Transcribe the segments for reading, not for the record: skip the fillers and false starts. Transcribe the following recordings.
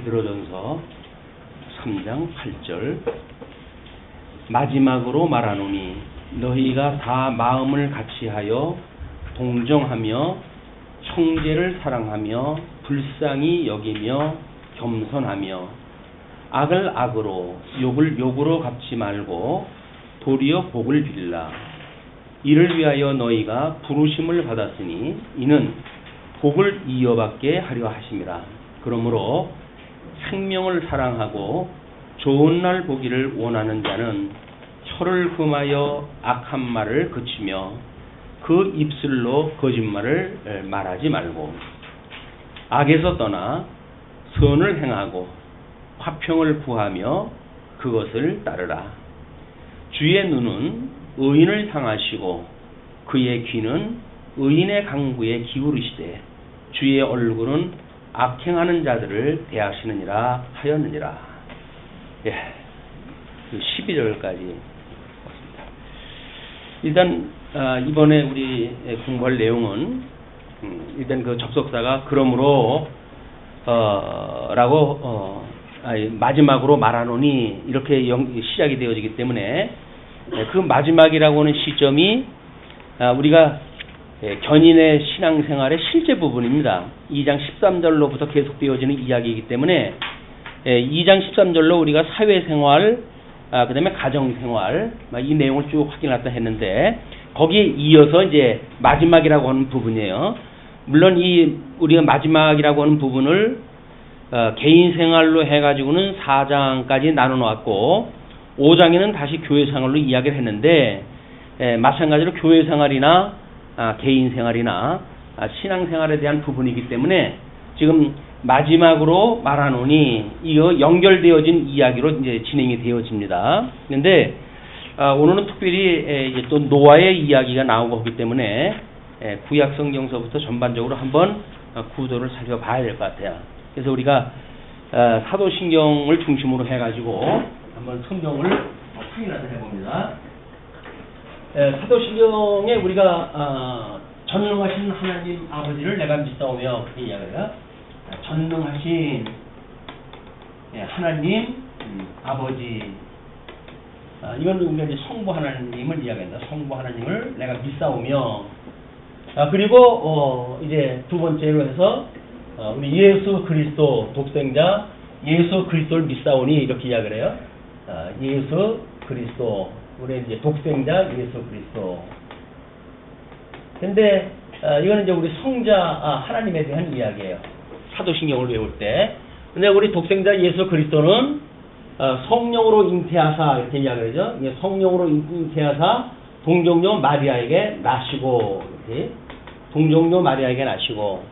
베드로전서 3장 8절 마지막으로 말하노니 너희가 다 마음을 같이하여 동정하며 형제를 사랑하며 불쌍히 여기며 겸손하며 악을 악으로 욕을 욕으로 갚지 말고 도리어 복을 빌라. 이를 위하여 너희가 부르심을 받았으니 이는 복을 이어받게 하려 하심이라. 그러므로 생명을 사랑하고 좋은 날 보기를 원하는 자는 혀를 금하여 악한 말을 그치며 그 입술로 거짓말을 말하지 말고 악에서 떠나 선을 행하고 화평을 구하며 그것을 따르라. 주의 눈은 의인을 향하시고 그의 귀는 의인의 강구에 기울이시되 주의 얼굴은 악행하는 자들을 대하시느니라 하였느니라. 예, 12절까지 봤습니다. 일단 이번에 우리 공부할 내용은 일단 그 접속사가 그러므로 라고 마지막으로 말하노니 이렇게 시작이 되어지기 때문에 그 마지막이라고 하는 시점이 우리가 견인의 신앙생활의 실제 부분입니다. 2장 13절로부터 계속되어지는 이야기이기 때문에 2장 13절로 우리가 사회생활, 그 다음에 가정생활 이 내용을 쭉 확인했다 했는데 거기에 이어서 이제 마지막이라고 하는 부분이에요. 물론 우리가 마지막이라고 하는 부분을 개인생활로 해가지고는 4장까지 나눠놓았고 5장에는 다시 교회생활로 이야기를 했는데 마찬가지로 교회생활이나 개인생활이나 신앙생활에 대한 부분이기 때문에 지금 마지막으로 말하노니 이거 연결되어진 이야기로 이제 진행이 되어집니다. 그런데 오늘은 특별히 이제 또 노아의 이야기가 나오고 하기 때문에 구약 성경서부터 전반적으로 한번 구도를 살펴봐야 될 것 같아요. 그래서 우리가 사도신경을 중심으로 해가지고 한번 성경을 확인하도록 해봅니다. 사도신경에 우리가 전능하신 하나님 아버지를 내가 믿사오며 그렇게 이야기해요. 전능하신 하나님 아버지, 이건 우리가 이제 성부 하나님을 이야기한다. 성부 하나님을 내가 믿사오며, 그리고 이제 두 번째로 해서 우리 예수 그리스도 독생자 예수 그리스도를 믿사오니 이렇게 이야기를 해요. 예수 그리스도, 우리 이제 독생자 예수 그리스도. 근데 이거는 이제 우리 성자 하나님에 대한 이야기예요. 사도신경을 외울 때. 근데 우리 독생자 예수 그리스도는 성령으로 잉태하사 이렇게 이야기를 하죠. 성령으로 잉태하사 동정녀 마리아에게 나시고, 이렇게 동정녀 마리아에게 나시고,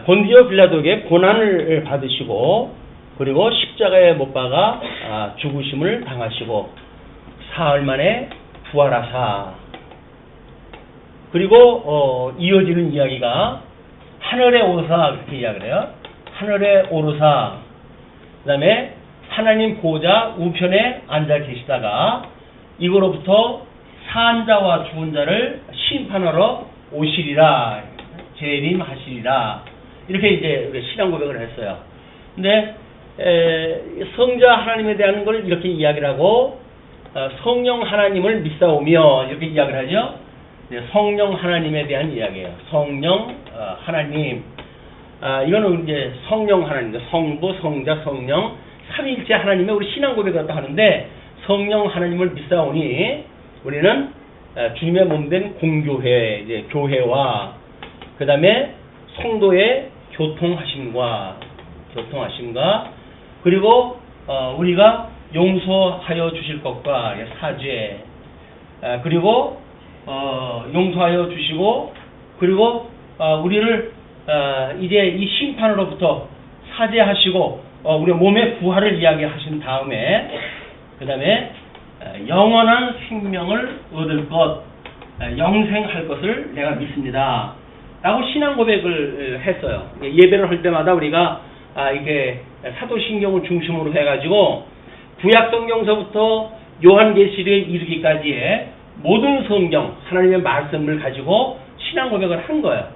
본디오 빌라도에게 고난을 받으시고, 그리고 십자가에 못 박아 죽으심을 당하시고 사흘 만에 부활하사, 그리고 이어지는 이야기가 하늘에 오르사 그렇게 이야기를 해요. 하늘에 오르사, 그 다음에 하나님 보좌 우편에 앉아 계시다가 이거로부터 산 자와 죽은 자를 심판하러 오시리라, 재림하시리라, 이렇게 이제 신앙 고백을 했어요. 근데 성자 하나님에 대한 걸 이렇게 이야기를 하고 성령 하나님을 믿사오며 이렇게 이야기를 하죠. 성령 하나님에 대한 이야기예요. 성령 하나님, 이거는 이제 성령 하나님, 성부, 성자, 성령 삼위일체 하나님의 우리 신앙 고백을 하는데, 성령 하나님을 믿사오니 우리는 주님의 몸된 공교회, 이제 교회와 그 다음에 성도의 교통하심과 그리고 우리가 용서하여 주실 것과 사죄, 그리고 용서하여 주시고, 그리고 우리를 이제 이 심판으로부터 사죄하시고 우리 몸의 부활을 이야기하신 다음에 그 다음에 영원한 생명을 얻을 것, 영생할 것을 내가 믿습니다 라고 신앙 고백을 했어요. 예배를 할 때마다 우리가 이게 사도신경을 중심으로 해가지고 구약성경서부터 요한계시록에 이르기까지의 모든 성경 하나님의 말씀을 가지고 신앙 고백을 한 거예요.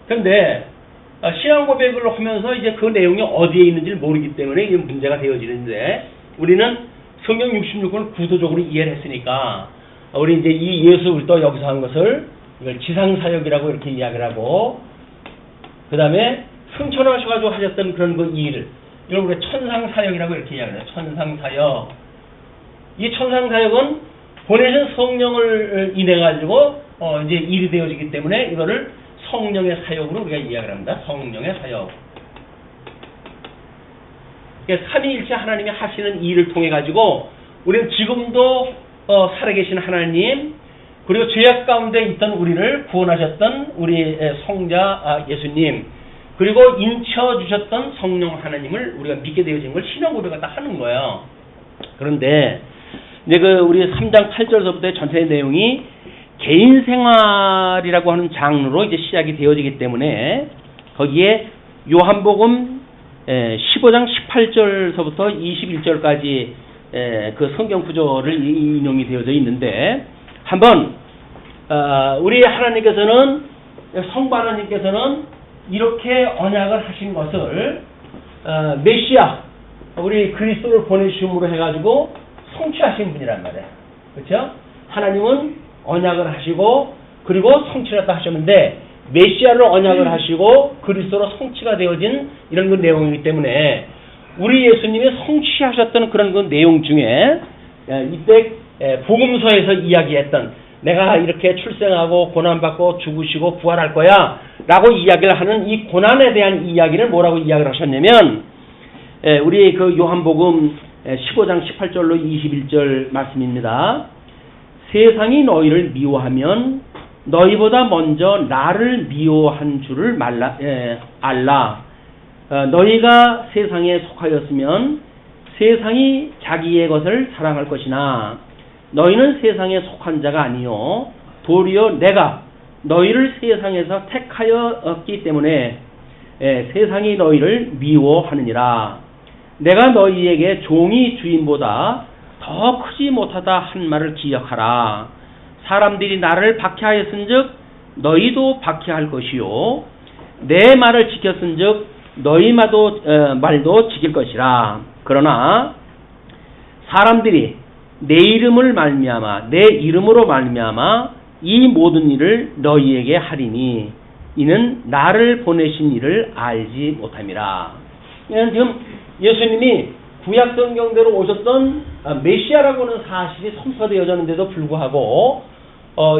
그런데 신앙 고백을 하면서 이제 그 내용이 어디에 있는지를 모르기 때문에 이게 문제가 되어지는데, 우리는 성경 66권을 구도적으로 이해를 했으니까 우리 이제 이 예수 그리스도 여기서 한 것을 이걸 지상사역이라고 이렇게 이야기를 하고, 그 다음에 승천하셔가지고 하셨던 그런 그 일을 이걸 우리가 천상사역이라고 이렇게 이야기를 해요. 천상사역. 이 천상사역은 보내신 성령을 인해 가지고 이제 일이 되어지기 때문에 이거를 성령의 사역으로 우리가 이야기를 합니다. 성령의 사역. 그러니까 삼위일체 하나님이 하시는 일을 통해 가지고 우리는 지금도 살아계신 하나님, 그리고 죄악 가운데 있던 우리를 구원하셨던 우리 성자 예수님, 그리고 인쳐 주셨던 성령 하나님을 우리가 믿게 되어진 걸 신앙 고백을 다 하는 거예요. 그런데 이제 그 우리 3장 8절서부터의 전체의 내용이 개인 생활이라고 하는 장르로 이제 시작이 되어지기 때문에 거기에 요한복음 15장 18절서부터 21절까지 그 성경 구조를 인용이 되어져 있는데, 한번 우리 하나님께서는, 성부 하나님께서는 이렇게 언약을 하신 것을 메시아 우리 그리스도를 보내주심으로 해가지고 성취하신 분이란 말이에요. 그렇죠? 하나님은 언약을 하시고 그리고 성취를 하셨는데, 메시아를 언약을 하시고 그리스도로 성취가 되어진 이런 그 내용이기 때문에 우리 예수님이 성취하셨던 그런 그 내용 중에 이때 복음서에서 이야기했던 내가 이렇게 출생하고 고난받고 죽으시고 부활할 거야 라고 이야기를 하는 이 고난에 대한 이야기를 뭐라고 이야기를 하셨냐면, 우리 그 요한복음 15장 18절로 21절 말씀입니다. 세상이 너희를 미워하면 너희보다 먼저 나를 미워한 줄을 알라. 너희가 세상에 속하였으면 세상이 자기의 것을 사랑할 것이나 너희는 세상에 속한 자가 아니요 도리어 내가 너희를 세상에서 택하였기 때문에 세상이 너희를 미워하느니라. 내가 너희에게 종이 주인보다 더 크지 못하다 한 말을 기억하라. 사람들이 나를 박해하였은즉 너희도 박해할 것이요 내 말을 지켰은즉 너희 말도 지킬 것이라. 그러나 사람들이 내 이름을 말미암아 내 이름으로 말미암아 이 모든 일을 너희에게 하리니 이는 나를 보내신 이를 알지 못함이라. 지금 예수님이 구약 성경대로 오셨던 메시아라고 하는 사실이 선포되어졌는데도 불구하고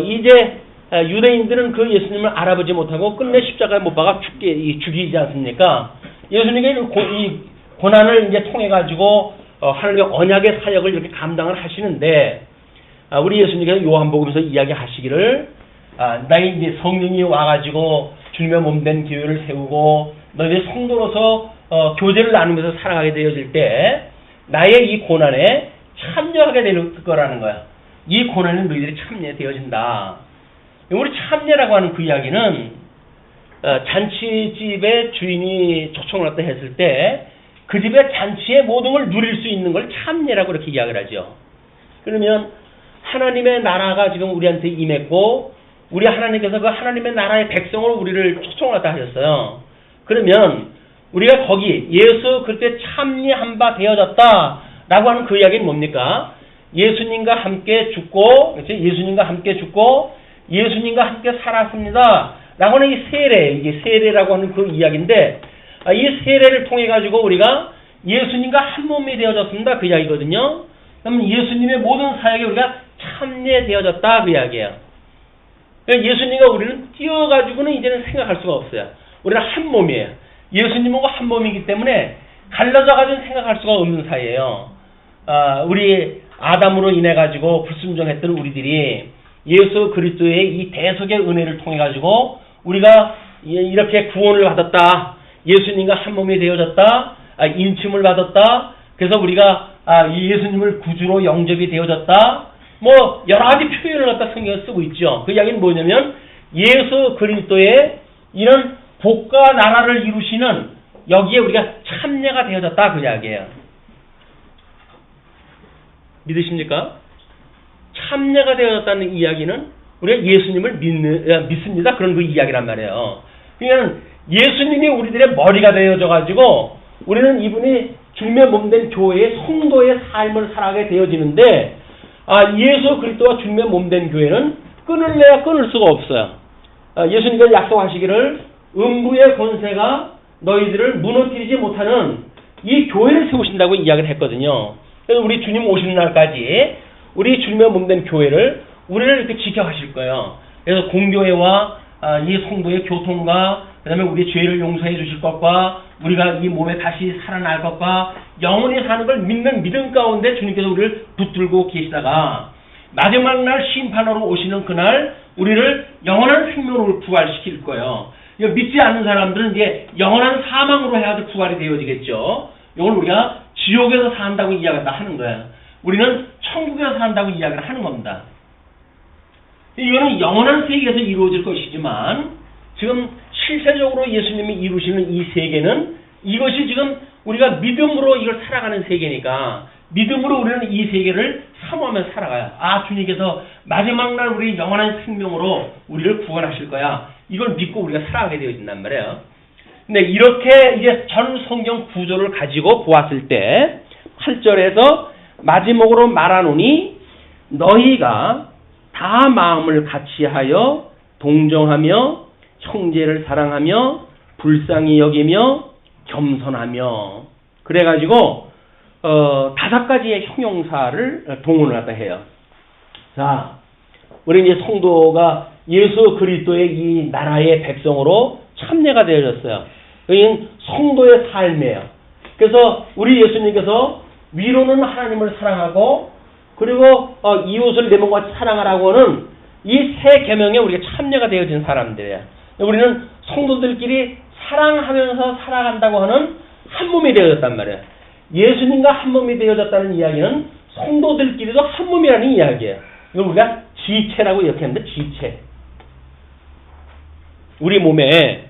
이제 유대인들은 그 예수님을 알아보지 못하고 끝내 십자가에 못 박아 죽이지 않습니까? 예수님이 이 고난을 이제 통해 가지고 하나님의 언약의 사역을 이렇게 감당을 하시는데, 우리 예수님께서 요한복음에서 이야기하시기를 나의 이제 성령이 와가지고 주님의 몸된 교회를 세우고 너희들 성도로서 교제를 나누면서 살아가게 되어질 때 나의 이 고난에 참여하게 될 거라는 거야. 이 고난에 너희들이 참여되어진다. 우리 참여라고 하는 그 이야기는 잔치집에 주인이 초청을 했다 했을 때 그 집의 잔치의 모든 걸 누릴 수 있는 걸 참여라고 이렇게 이야기를 하죠. 그러면 하나님의 나라가 지금 우리한테 임했고 우리 하나님께서 그 하나님의 나라의 백성으로 우리를 초청을 했다 하셨어요. 그러면 우리가 거기 예수 그때 참여한 바 되어졌다라고 하는 그 이야기는 뭡니까? 예수님과 함께 죽고, 예수님과 함께 죽고 예수님과 함께 살았습니다 라고 하는 이 세례, 이게 세례라고 하는 그 이야기인데, 이 세례를 통해 가지고 우리가 예수님과 한 몸이 되어졌습니다 그 이야기거든요. 그러면 예수님의 모든 사역에 우리가 참여되어졌다 그 이야기예요. 예수님과 우리는 띄어가지고는 이제는 생각할 수가 없어요. 우리는 한 몸이에요. 예수님과 한 몸이기 때문에 갈라져가지고 생각할 수가 없는 사이예요. 우리 아담으로 인해 가지고 불순종했던 우리들이 예수 그리스도의 이 대속의 은혜를 통해 가지고 우리가 이렇게 구원을 받았다. 예수님과 한 몸이 되어졌다. 인침을 받았다. 그래서 우리가 이 예수님을 구주로 영접이 되어졌다. 뭐 여러 가지 표현을 갖다 성경에 쓰고 있죠. 그 이야기는 뭐냐면 예수 그리스도의 이런 복과 나라를 이루시는 여기에 우리가 참여가 되어졌다 그 이야기예요. 믿으십니까? 참여가 되어졌다는 이야기는 우리가 예수님을 믿습니다. 그런 그 이야기란 말이에요. 그러니까 예수님이 우리들의 머리가 되어져 가지고 우리는 이분이 주님의 몸된 교회의 성도의 삶을 살아가게 되어지는데, 예수 그리스도와 주님의 몸된 교회는 끊을래야 끊을 수가 없어요. 예수님께서 약속하시기를 음부의 권세가 너희들을 무너뜨리지 못하는 이 교회를 세우신다고 이야기를 했거든요. 그래서 우리 주님 오시는 날까지 우리 주님의 몸된 교회를 우리를 이렇게 지켜가실 거예요. 그래서 공교회와 이 성도의 교통과 그 다음에 우리 죄를 용서해 주실 것과 우리가 이 몸에 다시 살아날 것과 영원히 사는 걸 믿는 믿음 가운데 주님께서 우리를 붙들고 계시다가 마지막 날 심판으로 오시는 그날 우리를 영원한 생명으로 부활시킬 거예요. 이거 믿지 않는 사람들은 이제 영원한 사망으로 해야지 부활이 되어지겠죠. 이걸 우리가 지옥에서 산다고 이야기를 하는 거예요. 우리는 천국에서 산다고 이야기를 하는 겁니다. 이거는 영원한 세계에서 이루어질 것이지만 지금 실체적으로 예수님이 이루시는 이 세계는 이것이 지금 우리가 믿음으로 이걸 살아가는 세계니까 믿음으로 우리는 이 세계를 사모하며 살아가요. 주님께서 마지막 날 우리 영원한 생명으로 우리를 구원하실 거야. 이걸 믿고 우리가 살아가게 되어진단 말이에요. 근데 이렇게 이제 전 성경 구조를 가지고 보았을 때 8절에서 마지막으로 말하노니 너희가 다 마음을 같이하여 동정하며 형제를 사랑하며 불쌍히 여기며 겸손하며 그래가지고 5가지의 형용사를 동원을 하다 해요. 자, 우리 이제 성도가 예수 그리스도의 이 나라의 백성으로 참여가 되어졌어요. 여기는 성도의 삶이에요. 그래서 우리 예수님께서 위로는 하나님을 사랑하고 그리고 이웃을 내 몸과 같이 사랑하라고 하는 이 세 계명에 우리가 참여가 되어진 사람들이에요. 우리는 성도들끼리 사랑하면서 살아간다고 하는 한 몸이 되어졌단 말이에요. 예수님과 한 몸이 되어졌다는 이야기는 성도들끼리도 한 몸이라는 이야기예요. 이걸 우리가 지체라고 이렇게 하는데 지체. 우리 몸에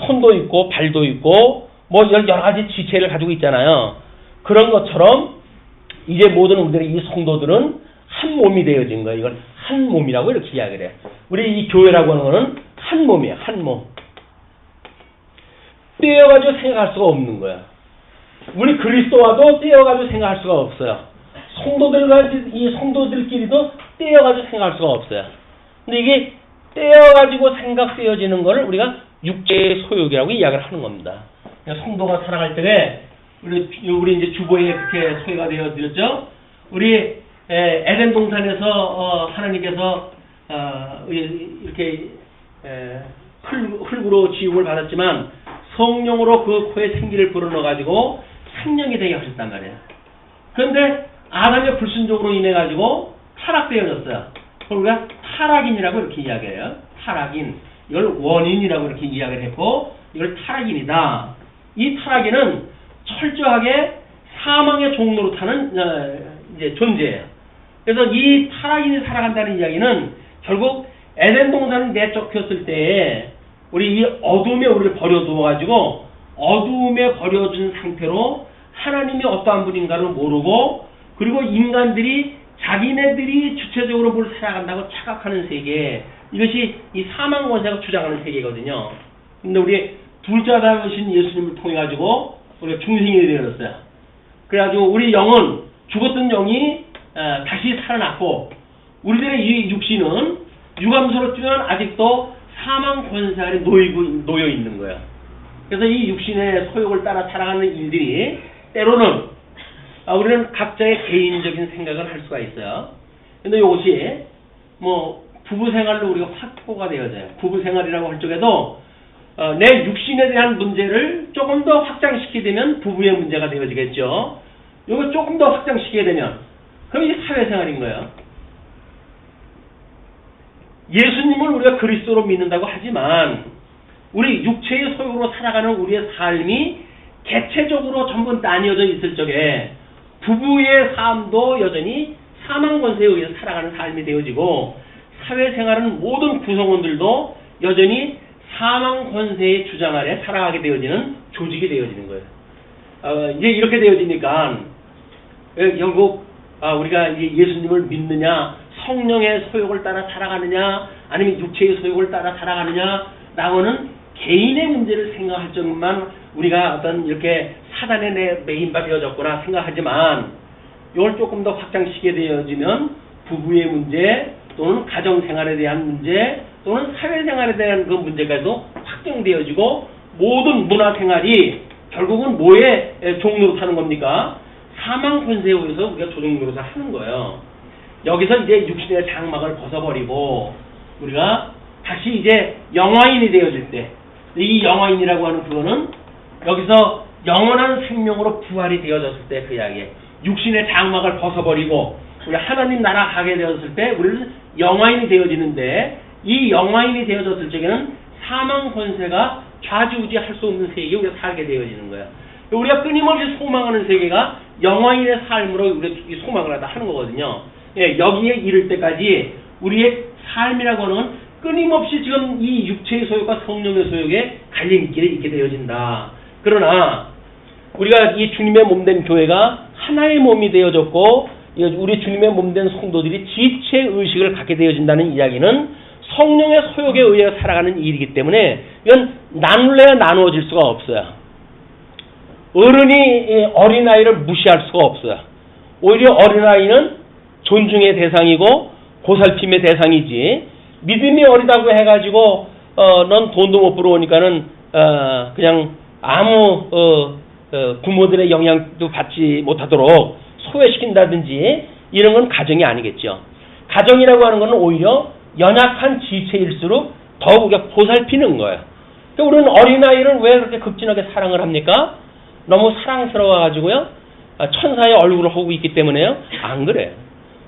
손도 있고 발도 있고 뭐 여러 가지 지체를 가지고 있잖아요. 그런 것처럼 이제 모든 우리들의 이 성도들은 한 몸이 되어진 거예요. 이걸 한 몸이라고 이렇게 이야기를 해요. 우리 이 교회라고 하는 거는 한 몸이에요. 한 몸. 떼어가지고 생각할 수가 없는 거야. 우리 그리스도와도 떼어가지고 생각할 수가 없어요. 이 성도들끼리도 떼어가지고 생각할 수가 없어요. 근데 이게 떼어가지고 생각되어지는 거를 우리가 육체의 소욕이라고 이야기를 하는 겁니다. 성도가 살아갈 때 우리 이제 주보에 그렇게 소개가 되어드렸죠. 우리 에덴 동산에서 하나님께서 이렇게 흙으로 지음을 받았지만 성령으로 그 코에 생기를 불어넣어가지고 생명이 되게 하셨단 말이에요. 그런데 아담의 불순종으로 인해 가지고 타락되어졌어요. 우리가 타락인이라고 이렇게 이야기해요. 타락인. 이걸 원인이라고 이렇게 이야기를 했고 이걸 타락인이다. 이 타락인은 철저하게 사망의 종로로 타는 이제 존재예요. 그래서 이 타락인이 살아간다는 이야기는 결국 에덴 동산을 내쫓겼을 때에 우리 이 어둠에 우리를 버려두어가지고 어둠에 버려진 상태로 하나님이 어떠한 분인가를 모르고 그리고 인간들이 자기네들이 주체적으로 뭘 살아간다고 착각하는 세계, 이것이 이 사망 권세가 주장하는 세계거든요. 근데 우리 둘째 아담이신 예수님을 통해 가지고 우리가 중생이 되어졌어요. 그래가지고 우리 영은 죽었던 영이 다시 살아났고 우리들의 이 육신은 유감스럽지만 아직도 사망 권세 아래 놓여 있는 거예요. 그래서 이 육신의 소욕을 따라 살아가는 일들이 때로는 우리는 각자의 개인적인 생각을 할 수가 있어요. 근데 이것이 뭐 부부 생활로 우리가 확보가 되어져요. 부부 생활이라고 할 적에도 내 육신에 대한 문제를 조금 더 확장시키게 되면 부부의 문제가 되어지겠죠. 이거 조금 더 확장시키게 되면 그럼 이게 사회생활인 거예요. 예수님을 우리가 그리스도로 믿는다고 하지만 우리 육체의 소욕으로 살아가는 우리의 삶이 개체적으로 전부 나뉘어져 있을 적에 부부의 삶도 여전히 사망 권세에 의해서 살아가는 삶이 되어지고 사회생활은 모든 구성원들도 여전히 사망 권세의 주장 아래 살아가게 되어지는 조직이 되어지는 거예요. 이제 이렇게 되어지니까 결국 우리가 이제 예수님을 믿느냐, 성령의 소욕을 따라 살아가느냐, 아니면 육체의 소욕을 따라 살아가느냐 라고는 개인의 문제를 생각할 적만 우리가 어떤 이렇게 사단에 매인바 되어졌구나 생각하지만 이걸 조금 더 확장시키게 되어지면 부부의 문제 또는 가정생활에 대한 문제 또는 사회생활에 대한 그 문제까지도 확정되어지고 모든 문화생활이 결국은 뭐의 종로로 타는 겁니까? 사망 권세에 의해서 우리가 조종노릇을 하는 거예요. 여기서 이제 육신의 장막을 벗어버리고 우리가 다시 이제 영화인이 되어질 때 이 영화인이라고 하는 그거는 여기서 영원한 생명으로 부활이 되어졌을 때 그 이야기에 육신의 장막을 벗어버리고 우리 하나님 나라 가게 되었을 때 우리는 영화인이 되어지는데 이 영화인이 되어졌을 적에는 사망 권세가 좌지우지할 수 없는 세계에 우리가 살게 되어지는 거예요. 우리가 끊임없이 소망하는 세계가 영화인의 삶으로 우리가 소망을 하다 하는 거거든요. 예, 여기에 이를 때까지 우리의 삶이라고 하는 끊임없이 지금 이 육체의 소욕과 성령의 소욕에 갈림길에 있게 되어진다. 그러나 우리가 이 주님의 몸된 교회가 하나의 몸이 되어졌고 우리 주님의 몸된 성도들이 지체의식을 갖게 되어진다는 이야기는 성령의 소욕에 의해 살아가는 일이기 때문에 이건 나눌래야 나누어질 수가 없어요. 어른이 어린아이를 무시할 수가 없어요. 오히려 어린아이는 존중의 대상이고 보살핌의 대상이지 믿음이 어리다고 해가지고 넌 돈도 못 벌어오니까는 그냥 아무 부모들의 영향도 받지 못하도록 소외시킨다든지 이런 건 가정이 아니겠죠. 가정이라고 하는 것은 오히려 연약한 지체일수록 더욱 보살피는 거예요. 그러니까 우리는 어린아이를 왜 그렇게 극진하게 사랑을 합니까? 너무 사랑스러워가지고요. 천사의 얼굴을 하고 있기 때문에요. 안 그래요.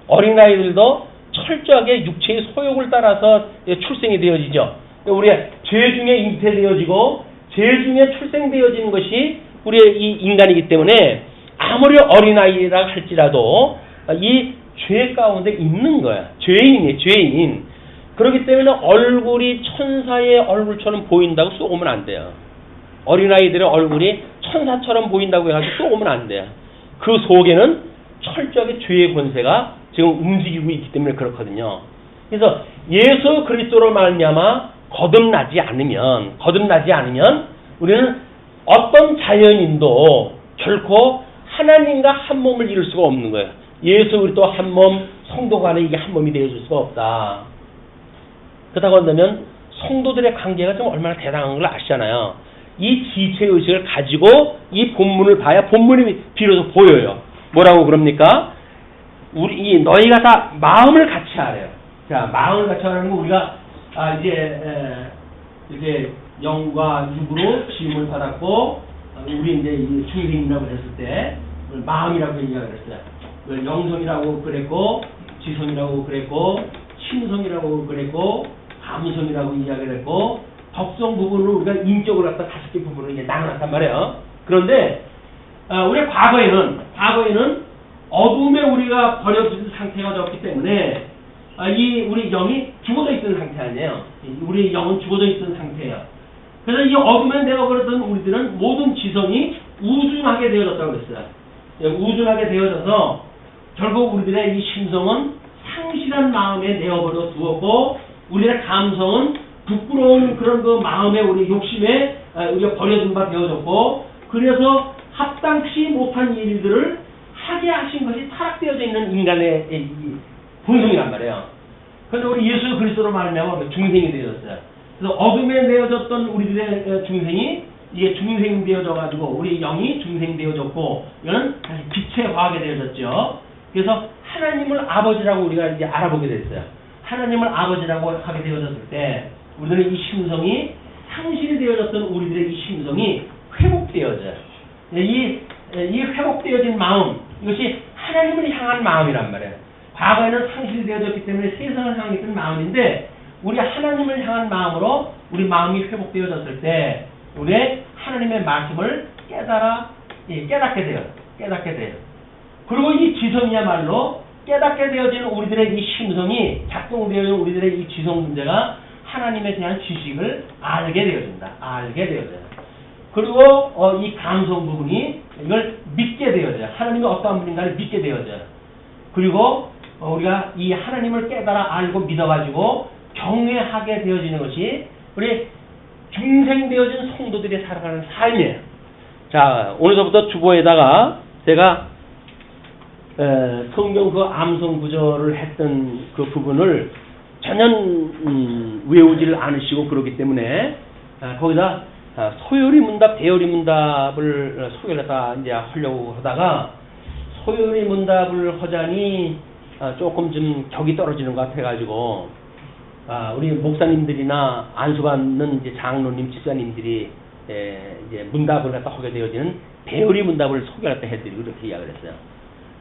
어린아이들도 철저하게 육체의 소욕을 따라서 출생이 되어지죠. 우리의 죄 중에 잉태되어지고 죄 중에 출생되어지는 것이 우리의 이 인간이기 때문에 아무리 어린아이라 할지라도 이 죄 가운데 있는 거야. 죄인이에요. 죄인. 그렇기 때문에 얼굴이 천사의 얼굴처럼 보인다고 쏘면 안 돼요. 어린아이들의 얼굴이 천사처럼 보인다고 해가지고 쏘면 안 돼요. 그 속에는 철저하게 죄의 권세가 지금 움직이고 있기 때문에 그렇거든요. 그래서 예수 그리스도로 말미암아 거듭나지 않으면 우리는 어떤 자연인도 결코 하나님과 한 몸을 이룰 수가 없는 거예요. 예수 그리스도 한 몸, 성도 간에 이게 한 몸이 되어줄 수가 없다. 그렇다고 한다면 성도들의 관계가 좀 얼마나 대단한 걸 아시잖아요. 이 지체의식을 가지고 이 본문을 봐야 본문이 비로소 보여요. 뭐라고 그럽니까? 너희가 다 마음을 같이 하래요. 자, 마음을 같이 하라는 거 우리가 이렇게 영과 육으로 지음을 받았고 우리 이제 중생이라고 했을 때 마음이라고 얘기하고 그랬어요. 영성이라고 그랬고 지성이라고 그랬고 심성이라고 그랬고 감성이라고 이야기를 했고 덕성 부분을 우리가 인격으로 갖다 5개 부분을 이제 나눠놨단 말이에요. 그런데 우리 과거에는 어둠에 우리가 버려진 상태가 되었기 때문에 우리 영이 죽어져 있던 상태 아니에요. 우리 영은 죽어져 있던 상태예요. 그래서 이 어둠에 내어버렸던 우리들은 모든 지성이 우준하게 되어졌다고 그랬어요. 우준하게 되어져서 결국 우리들의 이 심성은 상실한 마음에 내어버려 두었고 우리의 감성은 부끄러운 그런 그 마음에 우리 욕심에 우리가 버려둔 바 되어졌고 그래서 합당치 못한 일들을 하게 하신 것이 타락되어져 있는 인간의 본성이란 말이에요. 그래서 우리 예수 그리스도로 말하면 중생이 되어졌어요. 그래서 어둠에 내어졌던 우리들의 중생이 이게 중생이 되어져가지고 우리 영이 중생이 되어졌고 이거는 다시 빛에 화하게 되어졌죠. 그래서 하나님을 아버지라고 우리가 이제 알아보게 됐어요. 하나님을 아버지라고 하게 되어졌을 때 우리들의 이 심성이 상실이 되어졌던 우리들의 이 심성이 회복되어져요. 이 회복되어진 마음 이것이 하나님을 향한 마음이란 말이에요. 과거에는 상실이 되어졌기 때문에 세상을 향했던 마음인데 우리 하나님을 향한 마음으로 우리 마음이 회복되어졌을 때 우리의 하나님의 말씀을 깨닫게 돼요. 그리고 이 지성이야말로 깨닫게 되어진 우리들의 이 심성이 작동되어진 우리들의 이 지성 문제가 하나님에 대한 지식을 알게 되어진다. 그리고 이 감성 부분이 이걸 믿게 되어져요. 하나님이 어떠한 분인가를 믿게 되어져요. 그리고 우리가 이 하나님을 깨달아 알고 믿어가지고 경외하게 되어지는 것이 우리 중생되어진 성도들이 살아가는 삶이에요. 자, 오늘서부터 주보에다가 제가 성경 그 암송 구절을 했던 그 부분을 전혀 외우지를 않으시고 그러기 때문에 거기다 소요리 문답, 대요리 문답을 소개를 갖다 이제 하려고 하다가 소요리 문답을 하자니 조금 좀 격이 떨어지는 것 같아가지고 우리 목사님들이나 안수받는 이제 장로님, 집사님들이 이제 문답을 갖다 하게 되어지는 대요리 문답을 소개를 갖다 해드리고 이렇게 이야기를 했어요.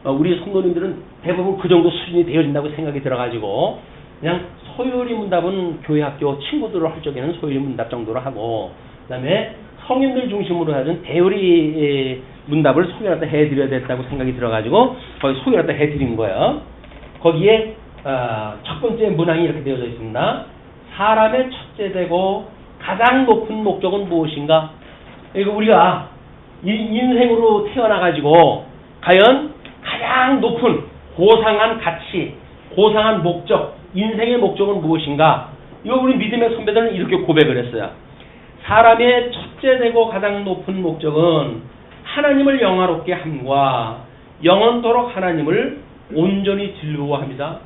우리 성도님들은 대부분 그 정도 수준이 되어진다고 생각이 들어가지고 그냥 소요리 문답은 교회 학교 친구들을 할 적에는 소요리 문답 정도로 하고 그다음에 성인들 중심으로 하는 대요리 문답을 소개를 갖다 해드려야 됐다고 생각이 들어가지고 거기 소개를 갖다 해드린 거예요. 거기에 첫 번째 문항이 이렇게 되어져 있습니다. 사람의 첫째되고 가장 높은 목적은 무엇인가? 이거 우리가 인생으로 태어나가지고 과연 가장 높은 고상한 가치, 고상한 목적, 인생의 목적은 무엇인가? 이거 우리 믿음의 선배들은 이렇게 고백을 했어요. 사람의 첫째되고 가장 높은 목적은 하나님을 영화롭게 함과 영원토록 하나님을 온전히 즐거워합니다.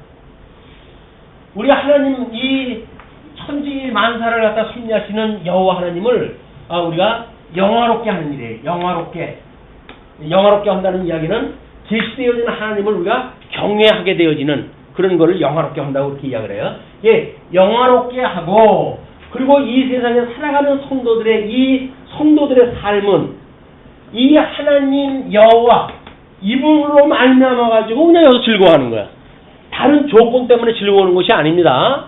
우리 하나님 이 천지 만사를 갖다 섭리하시는 여호와 하나님을 우리가 영화롭게 하는 일이에요. 영화롭게 한다는 이야기는 계시되어지는 하나님을 우리가 경외하게 되어지는 그런 거를 영화롭게 한다고 그렇게 이야기를 해요. 예, 영화롭게 하고 그리고 이 세상에 살아가는 성도들의 삶은 이 하나님 여호와 이분으로 말미암아 가지고 그냥 여기서 즐거워하는 거야. 다른 조건 때문에 즐거워하는 것이 아닙니다.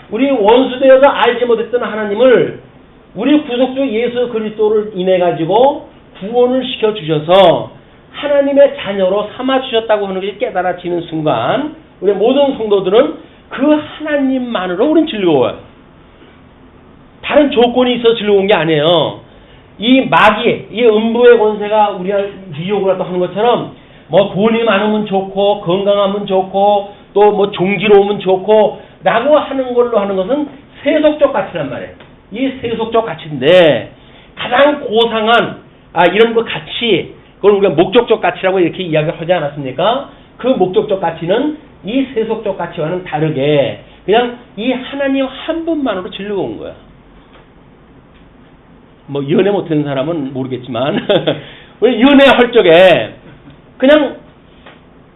우리 원수되어서 알지 못했던 하나님을 우리 구속주 예수 그리스도를 인해 가지고 구원을 시켜 주셔서 하나님의 자녀로 삼아 주셨다고 하는 것이 깨달아지는 순간 우리 모든 성도들은 그 하나님만으로 우리는 즐거워요. 다른 조건이 있어서 즐거운 게 아니에요. 이 마귀, 이 음부의 권세가 우리가 유혹을 갖다 하는 것처럼 뭐 돈이 많으면 좋고 건강하면 좋고 또 뭐 종지로우면 좋고 라고 하는 걸로 하는 것은 세속적 가치란 말이에요. 이 세속적 가치인데 가장 고상한 이런 그 가치 그걸 우리가 목적적 가치라고 이렇게 이야기를 하지 않았습니까? 그 목적적 가치는 이 세속적 가치와는 다르게 그냥 이 하나님 한 분만으로 즐거운 거야. 뭐 연애 못하는 사람은 모르겠지만 우리 연애할 적에 그냥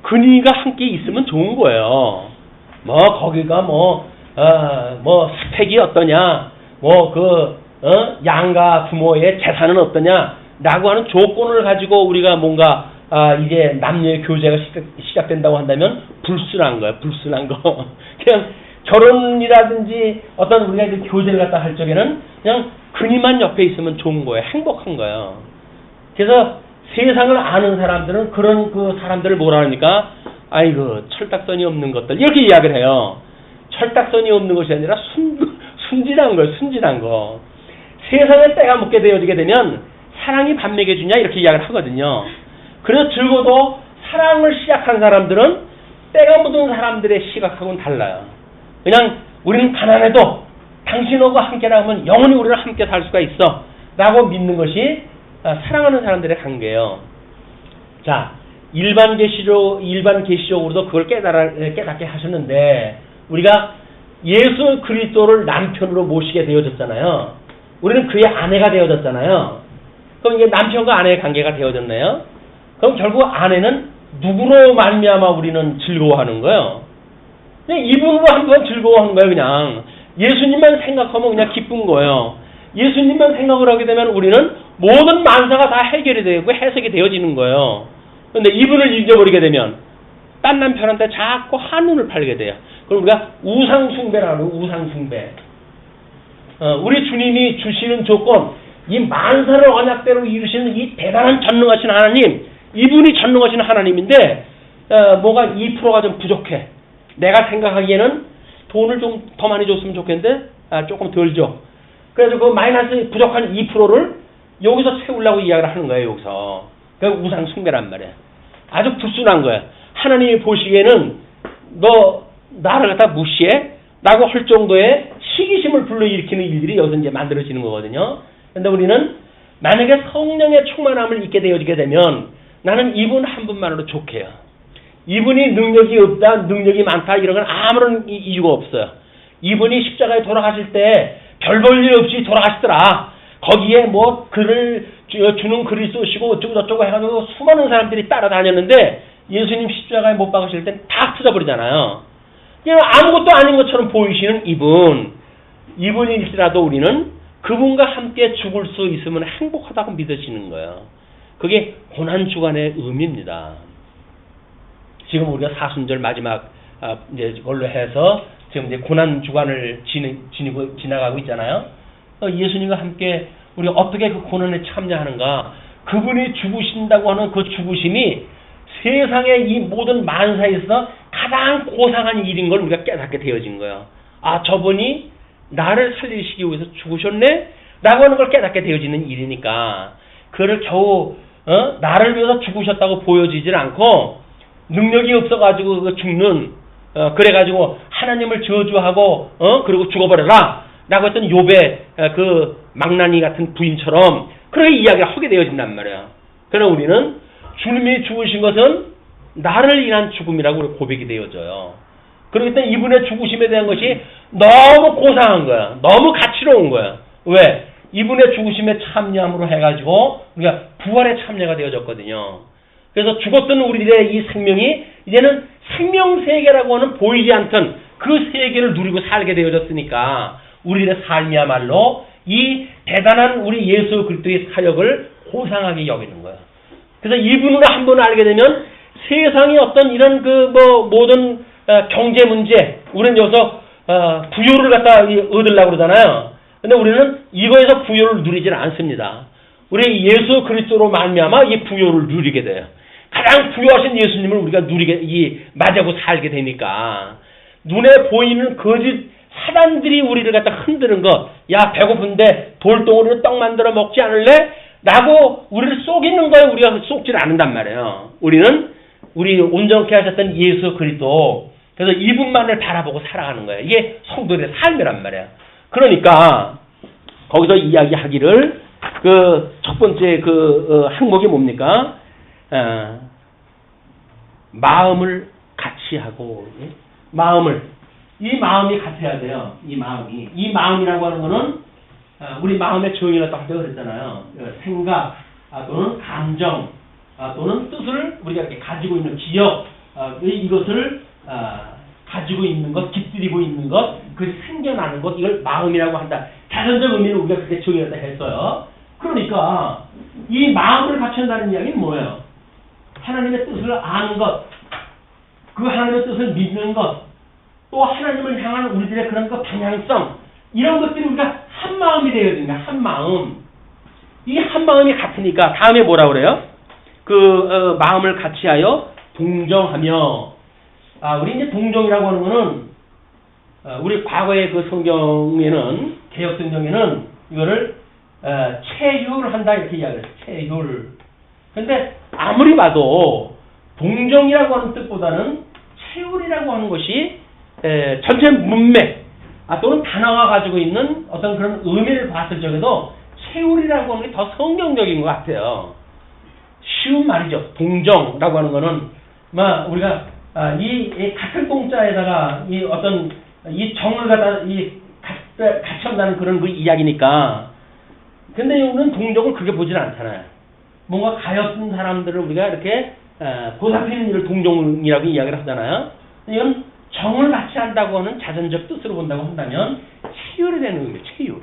그니가 함께 있으면 좋은 거예요. 뭐 거기가 뭐 스펙이 어떠냐, 양가 부모의 재산은 어떠냐라고 하는 조건을 가지고 우리가 뭔가 이제 남녀의 교제가 시작된다고 한다면 불순한 거예요. 불순한 거. 그냥 결혼이라든지 어떤 우리가 이제 교제를 갖다 할 적에는 그냥 그니만 옆에 있으면 좋은 거예요. 행복한 거예요. 그래서 세상을 아는 사람들은 그런 그 사람들을 뭐라 하니까 아이고 철딱선이 없는 것들 이렇게 이야기를 해요. 철딱선이 없는 것이 아니라 순진한 거예요. 순진한 거. 세상에 때가 묻게 되어지게 되면 사랑이 밥 먹여주냐 이렇게 이야기를 하거든요. 그래서 적어도 사랑을 시작한 사람들은 때가 묻은 사람들의 시각하고는 달라요. 그냥 우리는 가난해도 당신하고 함께라면 영원히 우리는 함께 살 수가 있어 라고 믿는 것이 사랑하는 사람들의 관계예요. 자, 일반 계시적으로도 그걸 깨닫게 하셨는데 우리가 예수 그리스도를 남편으로 모시게 되어졌잖아요. 우리는 그의 아내가 되어졌잖아요. 그럼 이게 남편과 아내의 관계가 되어졌나요? 그럼 결국 아내는 누구로 말미암아 우리는 즐거워하는 거예요? 그냥 이분으로 한번 즐거워하는 거예요. 그냥 예수님만 생각하면 그냥 기쁜 거예요. 예수님만 생각을 하게 되면 우리는 모든 만사가 다 해결이 되고 해석이 되어지는 거예요. 그런데 이분을 잊어버리게 되면 딴 남편한테 자꾸 한눈을 팔게 돼요. 그럼 우리가 우상숭배라고 우상숭배. 우리 주님이 주시는 조건, 이 만사를 언약대로 이루시는 이 대단한 전능하신 하나님, 이분이 전능하신 하나님인데 뭐가 2%가 좀 부족해. 내가 생각하기에는 돈을 좀 더 많이 줬으면 좋겠는데 조금 덜 줘. 그래서 그 마이너스 부족한 2%를 여기서 채우려고 이야기를 하는 거예요. 여기서. 그게 우상 숭배란 말이야. 아주 불순한 거야. 하나님이 보시기에는 너 나를 갖다 무시해? 라고 할 정도의 시기심을 불러일으키는 일들이 여기서 이제 만들어지는 거거든요. 근데 우리는 만약에 성령의 충만함을 잊게 되어지게 되면 나는 이분 한 분만으로 족해요. 이분이 능력이 없다, 능력이 많다 이런 건 아무런 이유가 없어요. 이분이 십자가에 돌아가실 때 별 볼 일 없이 돌아가시더라. 거기에 뭐 글을 주는 글을 쏘시고 어쩌고 저쩌고 해가지고 수많은 사람들이 따라다녔는데 예수님 십자가에 못 박으실 땐 다 터져버리잖아요. 아무것도 아닌 것처럼 보이시는 이분일지라도 우리는 그분과 함께 죽을 수 있으면 행복하다고 믿어지는 거예요. 그게 고난주간의 의미입니다. 지금 우리가 사순절 마지막 이제 걸로 해서 지금 이제 고난주간을 지나가고 있잖아요. 예수님과 함께 우리가 어떻게 그 고난에 참여하는가? 그분이 죽으신다고 하는 그 죽으심이 세상의 이 모든 만사에서 가장 고상한 일인 걸 우리가 깨닫게 되어진 거예요. 아, 저분이 나를 살리시기 위해서 죽으셨네? 라고 하는 걸 깨닫게 되어지는 일이니까 그를 겨우 나를 위해서 죽으셨다고 보여지질 않고 능력이 없어가지고 죽는 그래가지고 하나님을 저주하고 그리고 죽어버려라 라고 했던 욥의 그 망나니 같은 부인처럼 그렇게 이야기를 하게 되어진단 말이에요. 그러나 우리는 주님이 죽으신 것은 나를 위한 죽음이라고 우리 고백이 되어져요. 그렇기 때문에 이분의 죽으심에 대한 것이 너무 고상한 거야. 너무 가치로운 거야. 왜? 이분의 죽으심에 참여함으로 해가지고 우리가 부활의 참여가 되어졌거든요. 그래서 죽었던 우리들의 이 생명이 이제는 생명세계라고 하는 보이지 않던 그 세계를 누리고 살게 되어졌으니까 우리들의 삶이야말로 이 대단한 우리 예수 그리스도의 사역을 고상하게 여기는 거야. 그래서 이분을 한번 알게 되면 세상의 어떤 이런 모든 경제 문제, 우리는 여기서 부요를 갖다 얻으려고 그러잖아요. 근데 우리는 이거에서 부요를 누리지는 않습니다. 우리 예수 그리스도로 말미암아 이 부요를 누리게 돼요. 가장 부요하신 예수님을 우리가 맞이하고 살게 되니까 눈에 보이는 거짓 사단들이 우리를 갖다 흔드는 것, 야 배고픈데 돌덩어리로 떡 만들어 먹지 않을래? 라고 우리를 속이는 거에 우리가 속지를 않는단 말이에요. 우리는 우리 온전케 하셨던 예수 그리스도, 그래서 이분만을 바라보고 살아가는 거예요. 이게 성도들의 삶이란 말이에요. 그러니까 거기서 이야기하기를 그 첫 번째 항목이 뭡니까? 마음을 같이 하고, 이 마음이 같아야 돼요. 이 마음이라고 하는 거는 우리 마음의 조용이라고 할 때 그랬잖아요. 생각 또는 감정 또는 뜻을 우리가 이렇게 가지고 있는 기억, 이것을 가지고 있는 것, 깃들이고 있는 것, 그 생겨나는 것, 이걸 마음이라고 한다. 자전적 의미는 우리가 그렇게 정의했다 했어요. 그러니까 이 마음을 갖춘다는 이야기는 뭐예요? 하나님의 뜻을 아는 것, 그 하나님의 뜻을 믿는 것, 또 하나님을 향한 우리들의 그런 것 방향성, 이런 것들이 우리가 한 마음이 되어야 됩니다. 한 마음. 이 한 마음이 같으니까 다음에 뭐라 그래요? 마음을 같이하여 동정하며. 우리 이제 동정이라고 하는 거는 우리 과거의 그 성경에는, 개혁 성경에는 이거를 체휼한다 이렇게 이야기해요. 체휼. 근데 아무리 봐도 동정이라고 하는 뜻보다는 체휼이라고 하는 것이 전체 문맥 또는 단어가 가지고 있는 어떤 그런 의미를 봤을 적에도 체휼이라고 하는 게 더 성경적인 것 같아요. 쉬운 말이죠. 동정이라고 하는 거는 우리가 이 같은 동자에다가 이 어떤 이 정을 갖다 같이 한다는 그런 그 이야기니까. 근데 여기는 동정을 그렇게 보지는 않잖아요. 뭔가 가엾은 사람들을 우리가 이렇게 보살피는 일을 동정이라고 이야기를 하잖아요. 이건 정을 같이 한다고 하는 자전적 뜻으로 본다고 한다면 체휼이 되는 의미예요. 체휼.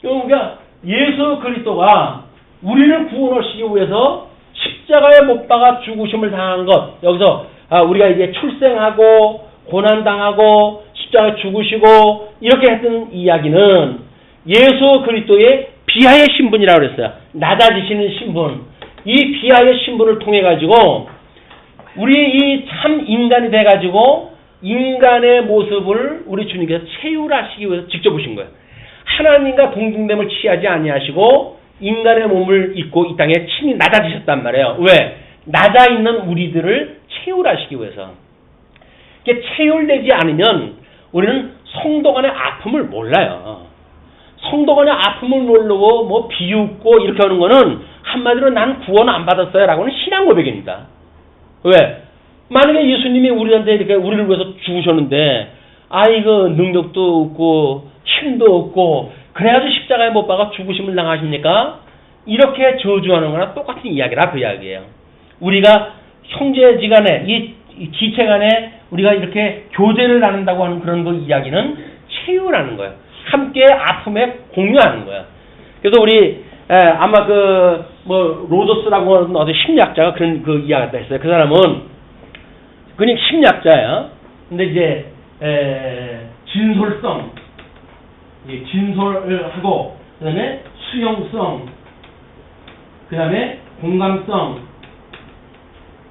그러니까 예수 그리스도가 우리를 구원하시기 위해서 십자가에 못 박아 죽으심을 당한 것, 여기서 우리가 이제 출생하고 고난당하고 십자가에 죽으시고 이렇게 했던 이야기는 예수 그리스도의 비하의 신분이라고 그랬어요. 낮아지시는 신분. 이 비하의 신분을 통해 가지고 우리 이 참 인간이 돼 가지고 인간의 모습을 우리 주님께서 체휼하시기 위해서 직접 오신 거예요. 하나님과 동등됨을 취하지 아니하시고 인간의 몸을 입고 이 땅에 친히 낮아지셨단 말이에요. 왜? 낮아 있는 우리들을 체휼하시기 위해서. 이게 체휼되지 않으면 우리는 성도 간의 아픔을 몰라요. 성도 간의 아픔을 모르고 뭐 비웃고 이렇게 하는 거는 한마디로 난 구원 안 받았어요 라고는 신앙 고백입니다. 왜? 만약에 예수님이 우리한테 이렇게 우리를 위해서 죽으셨는데 이거 능력도 없고 힘도 없고 그래가지고 십자가에 못 박아 죽으심을 당하십니까? 이렇게 저주하는 거나 똑같은 이야기라 그 이야기예요. 우리가 형제지간에 이 지체 간에 우리가 이렇게 교제를 나눈다고 하는 그런 거 이야기는 채유라는 거예요. 함께 아픔에 공유하는 거예요. 그래서 우리 아마 그 뭐 로저스라고 하는 어떤 심리학자가 그런 그 이야기가 했어요. 그 사람은 그냥 심리학자예요. 근데 이제 진솔성, 진솔을 하고 그다음에 수용성, 그다음에 공감성,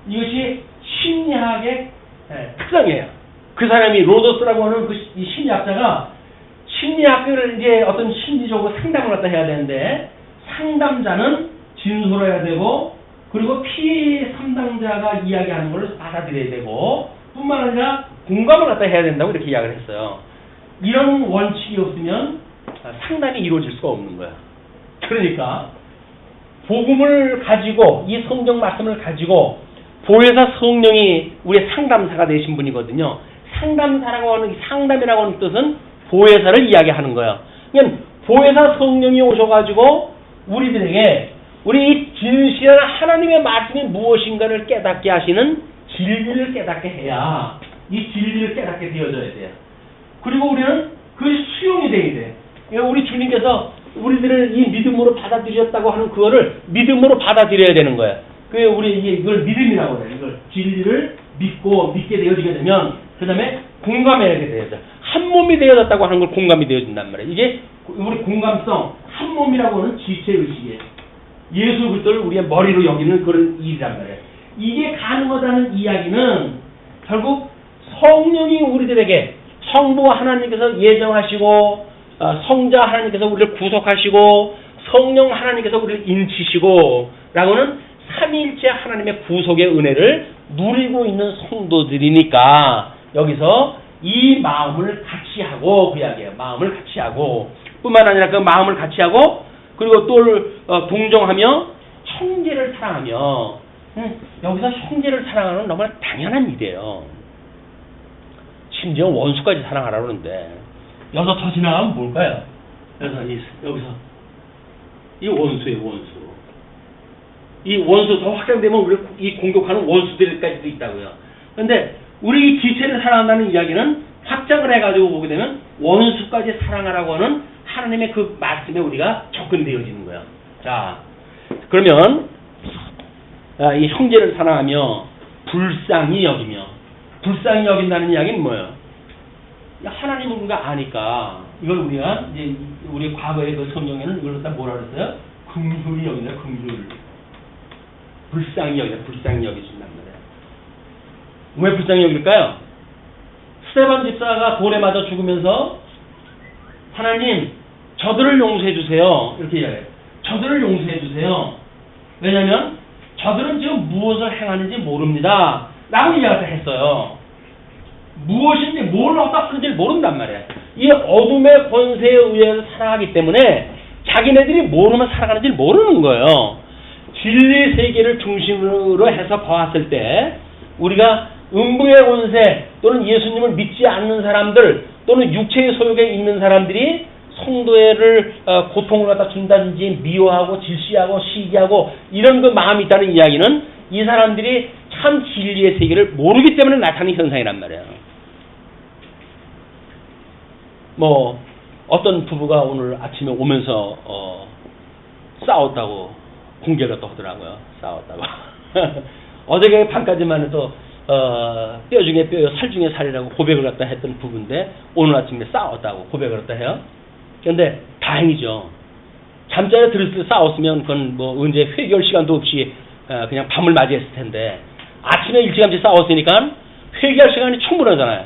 이것이 심리학의 특성이에요. 그 사람이 로저스라고 하는 이 심리학자가 심리학을 이제 어떤 심리적으로 상담을 갖다 해야 되는데 상담자는 진솔해야 되고 그리고 피해 담당자가 이야기하는 걸 받아들여야 되고 뿐만 아니라 공감을 갖다 해야 된다고 이렇게 이야기를 했어요. 이런 원칙이 없으면 상담이 이루어질 수가 없는 거야. 그러니까 복음을 가지고 이 성경 말씀을 가지고 보혜사 성령이 우리의 상담사가 되신 분이거든요. 상담사라고 하는 상담이라고 하는 뜻은 보혜사를 이야기하는 거야. 그러니까 보혜사 성령이 오셔가지고 우리들에게 우리 이 진실한 하나님의 말씀이 무엇인가를 깨닫게 하시는 진리를 깨닫게 해야 이 진리를 깨닫게 되어져야 돼요. 그리고 우리는 그 수용이 돼야 돼. 그러니까 우리 주님께서 우리들을 이 믿음으로 받아들였다고 하는 그거를 믿음으로 받아들여야 되는 거예요. 그 우리 이걸 믿음이라고 해요. 이걸 진리를 믿게 되어지게 되면 그 다음에 공감하게 되어져. 한 몸이 되어졌다고 하는 걸 공감이 되어진단 말이에요. 이게 우리 공감성, 한 몸이라고 하는 지체의식이에요. 예수 그리스도를 우리의 머리로 여기는 그런 일이란 말이에요. 이게 가능하다는 이야기는 결국 성령이 우리들에게 성부 하나님께서 예정하시고 성자 하나님께서 우리를 구속하시고 성령 하나님께서 우리를 인치시고 라고는 삼위일체 하나님의 구속의 은혜를 누리고 있는 성도들이니까 여기서 이 마음을 같이 하고 그 이야기예요. 마음을 같이 하고 뿐만 아니라 그 마음을 같이 하고 그리고 또 동정하며 형제를 사랑하며 여기서 형제를 사랑하는 너무나 당연한 일이에요. 심지어 원수까지 사랑하라고 그러는데 여기서 더 지나가면 뭘까요? 여기서 이 원수예요. 원수. 이 원수 더 확장되면 우리 이 공격하는 원수들까지도 있다고요. 그런데 우리 이 지체를 사랑한다는 이야기는 확장을 해가지고 보게 되면 원수까지 사랑하라고 하는 하나님의 그 말씀에 우리가 접근되어지는 거예요. 자, 그러면 이 형제를 사랑하며 불쌍히 여긴다는 이야기는 뭐예요? 하나님을 우리가 아니까 이걸 우리가 이제 우리 과거의 그 성경에는 이걸 갖다 뭐라 그랬어요? 긍휼히 여긴다. 긍휼. 불쌍히 여기준단 말이에요. 왜 불쌍히 여길까요? 스데반 집사가 돌에 맞아 죽으면서 하나님 저들을 용서해 주세요. 이렇게 이야기해요. 저들을 용서해 주세요. 왜냐하면 저들은 지금 무엇을 행하는지 모릅니다. 라고 이야기를 했어요. 무엇인지 뭘 어디다 하는지 모른단 말이에요. 이 어둠의 권세에 의해서 살아가기 때문에 자기네들이 모르면 살아가는지 모르는 거예요. 진리 세계를 중심으로 해서 보았을 때 우리가 음부의 권세 또는 예수님을 믿지 않는 사람들 또는 육체의 소욕에 있는 사람들이 성도를 고통을 갖다 준다든지 미워하고 질시하고 시기하고 이런 그 마음이 있다는 이야기는 이 사람들이 참 진리의 세계를 모르기 때문에 나타나는 현상이란 말이에요. 뭐 어떤 부부가 오늘 아침에 오면서 싸웠다고 공개가 또 하더라고요. 싸웠다고. 어저께 밤까지만 해도 뼈 중에 뼈요 살 중에 살이라고 고백을 갖다 했던 부부인데 오늘 아침에 싸웠다고 고백을 갖다 해요. 그런데 다행이죠. 잠자리에 들을 때 싸웠으면 그건 뭐 언제 회개할 시간도 없이 그냥 밤을 맞이했을 텐데 아침에 일찌감치 싸웠으니까 회개할 시간이 충분하잖아요.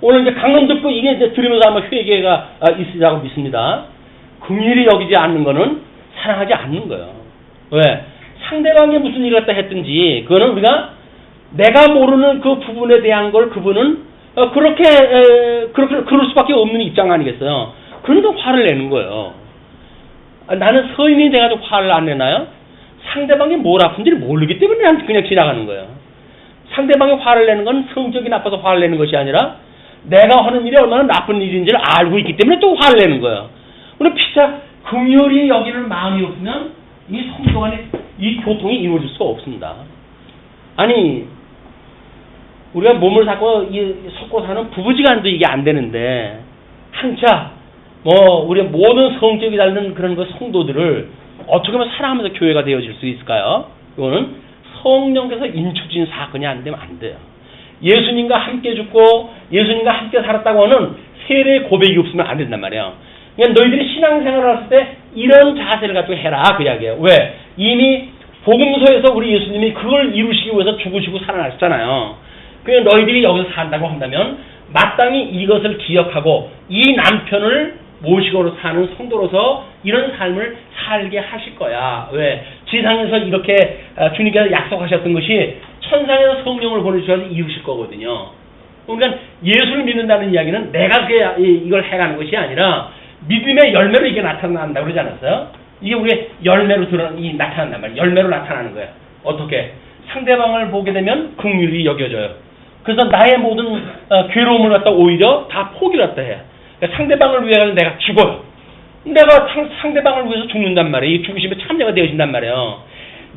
오늘 이제 강론 듣고 이게 이제 들으면서 아마 회개가 있으리라고 믿습니다. 긍휼히 여기지 않는 거는 사랑하지 않는 거예요. 왜? 상대방이 무슨 일을 갖다 했든지 그거는 우리가 내가 모르는 그 부분에 대한 걸 그분은 그럴 수밖에 없는 입장 아니겠어요? 그러니까 화를 내는 거예요. 나는 서인이 돼가지고 화를 안 내나요? 상대방이 뭘 아픈지를 모르기 때문에 난 그냥 지나가는 거예요. 상대방이 화를 내는 건 성격이 나빠서 화를 내는 것이 아니라 내가 하는 일이 얼마나 나쁜 일인지를 알고 있기 때문에 또 화를 내는 거예요. 우리 피차 긍휼히 여기는 마음이 없으면 이 성도 간에 이 교통이 이루어질 수가 없습니다. 아니 우리가 몸을 섞고 사는 부부지간도 이게 안 되는데 한차 우리 모든 성격이 다른 그런 그 성도들을 어떻게 하면 사랑하면서 교회가 되어질 수 있을까요? 이거는 성령께서 인축진 사건이 안 되면 안 돼요. 예수님과 함께 죽고 예수님과 함께 살았다고 하는 세례 고백이 없으면 안 된단 말이에요. 그러니까 너희들이 신앙생활을 했을 때 이런 자세를 가지고 해라 그 이야기예요. 왜? 이미 복음서에서 우리 예수님이 그걸 이루시기 위해서 죽으시고 살아나셨잖아요. 그러니까 너희들이 여기서 산다고 한다면 마땅히 이것을 기억하고 이 남편을 모시고 사는 성도로서 이런 삶을 살게 하실 거야. 왜? 지상에서 이렇게 주님께서 약속하셨던 것이 천상에서 성령을 보내주셔서 이루실 거거든요. 그러니까 예수를 믿는다는 이야기는 내가 이걸 해가는 것이 아니라 믿음의 열매로 이게 나타난다고 그러지 않았어요? 이게 우리의 열매로 나타난단 말이에요. 열매로 나타나는 거예요. 어떻게? 상대방을 보게 되면 긍휼히 여겨져요. 그래서 나의 모든 괴로움을 갖다 오히려 다 포기를 갖다 해요. 그러니까 상대방을 위해서 내가 죽어요. 내가 상대방을 위해서 죽는단 말이에요. 이 죽으심에 참여가 되어진단 말이에요.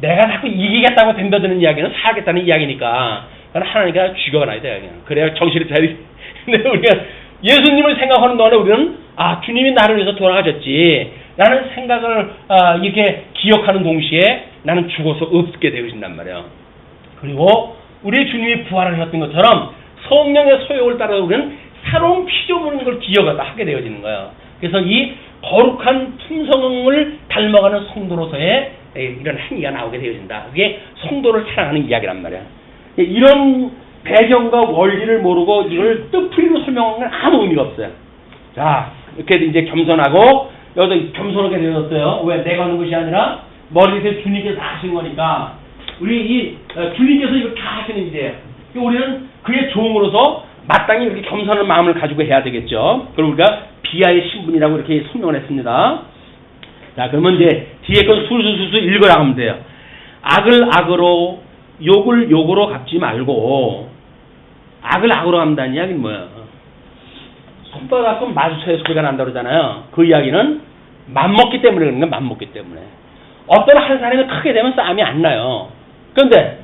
내가 자꾸 이기겠다고 덤벼드는 이야기는 살겠다는 이야기니까 하나님께서 죽여놔야 돼요. 그냥. 그래야 정신이 차리. 근데 우리가 예수님을 생각하는 동안에 우리는 주님이 나를 위해서 돌아가셨지 라는 생각을 이렇게 기억하는 동시에 나는 죽어서 없게 되어진단 말이에요. 그리고 우리 주님이 부활하셨던 것처럼 성령의 소욕을 따라 우리는 새로운 피조물인 걸 하게 되어지는 거예요. 그래서 이 거룩한 품성을 닮아가는 성도로서의 이런 행위가 나오게 되어진다. 그게 성도를 사랑하는 이야기란 말이야. 이런 배경과 원리를 모르고 이걸 뜻풀이로 설명하는 건 아무 의미가 없어요. 자, 이렇게 이제 겸손하고 여기서 겸손하게 되어졌어요. 왜? 내가 하는 것이 아니라 머리 밑에 주님께서 다 하신 거니까 우리 주님께서 이걸 다 하시는 일이에요. 우리는 그의 종으로서 마땅히 이렇게 겸손한 마음을 가지고 해야 되겠죠. 그럼 우리가 비하의 신분이라고 이렇게 설명을 했습니다. 자, 그러면 이제 뒤에 건 술술 읽어야 하면 돼요. 악을 악으로, 욕을 욕으로 갚지 말고, 악을 악으로 갚는다는 이야기는 뭐예요? 손바닥과 마주쳐야 소리가 난다고 그러잖아요. 그 이야기는 맘먹기 때문에 그런 거예요. 맘먹기 때문에. 어떤 한 사람이 크게 되면 싸움이 안 나요. 그런데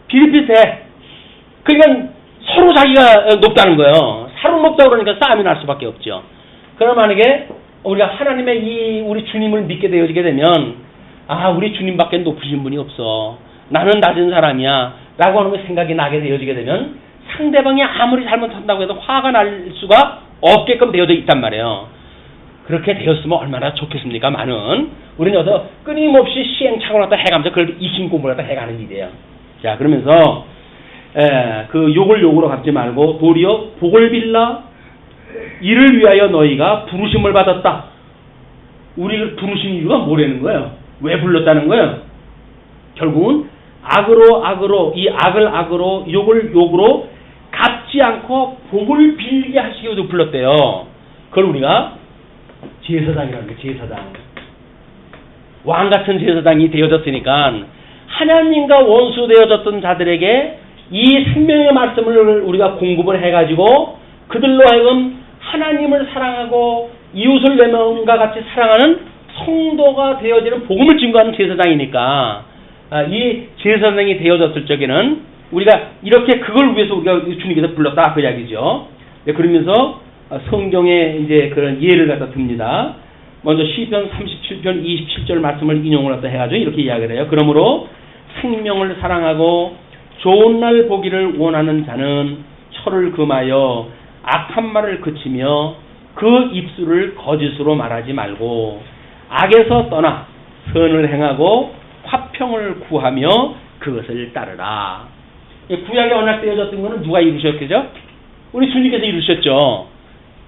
비슷비슷해. 그러니까 서로 자기가 높다는 거예요. 서로 높다 그러니까 싸움이 날 수밖에 없죠. 그럼 만약에 우리가 하나님의 우리 주님을 믿게 되어지게 되면 우리 주님밖에 높으신 분이 없어. 나는 낮은 사람이야. 라고 하는 생각이 나게 되어지게 되면 상대방이 아무리 잘못한다고 해도 화가 날 수가 없게끔 되어져 있단 말이에요. 그렇게 되었으면 얼마나 좋겠습니까? 우리는 여기서 끊임없이 시행착오를 갖다 해가면서 그걸 이신 공부를 갖다 해가는 일이에요. 자, 그러면서 그 욕을 욕으로 갚지 말고 도리어 복을 빌라 이를 위하여 너희가 부르심을 받았다. 우리를 부르신 이유가 뭐라는 거예요? 왜 불렀다는 거예요? 결국은 악으로 악으로 이 악을 악으로 욕을 욕으로 갚지 않고 복을 빌게 하시기 위해서 불렀대요. 그걸 우리가 제사장이라는 거예요. 제사장. 왕같은 제사장이 되어졌으니까 하나님과 원수 되어졌던 자들에게 이 생명의 말씀을 우리가 공급을 해가지고 그들로 하여금 하나님을 사랑하고 이웃을 내 몸과 같이 사랑하는 성도가 되어지는 복음을 증거하는 제사장이니까 이 제사장이 되어졌을 적에는 우리가 이렇게 그걸 위해서 우리가 주님께서 불렀다 그 이야기죠. 그러면서 성경에 이제 그런 예를 갖다 듭니다. 먼저 시편 37편 27절 말씀을 인용을 갖다 해가지고 이렇게 이야기를 해요. 그러므로 생명을 사랑하고 좋은 날 보기를 원하는 자는 철을 금하여 악한 말을 그치며 그 입술을 거짓으로 말하지 말고 악에서 떠나 선을 행하고 화평을 구하며 그것을 따르라. 구약에 언약되어졌던 것은 누가 이루셨겠죠? 우리 주님께서 이루셨죠.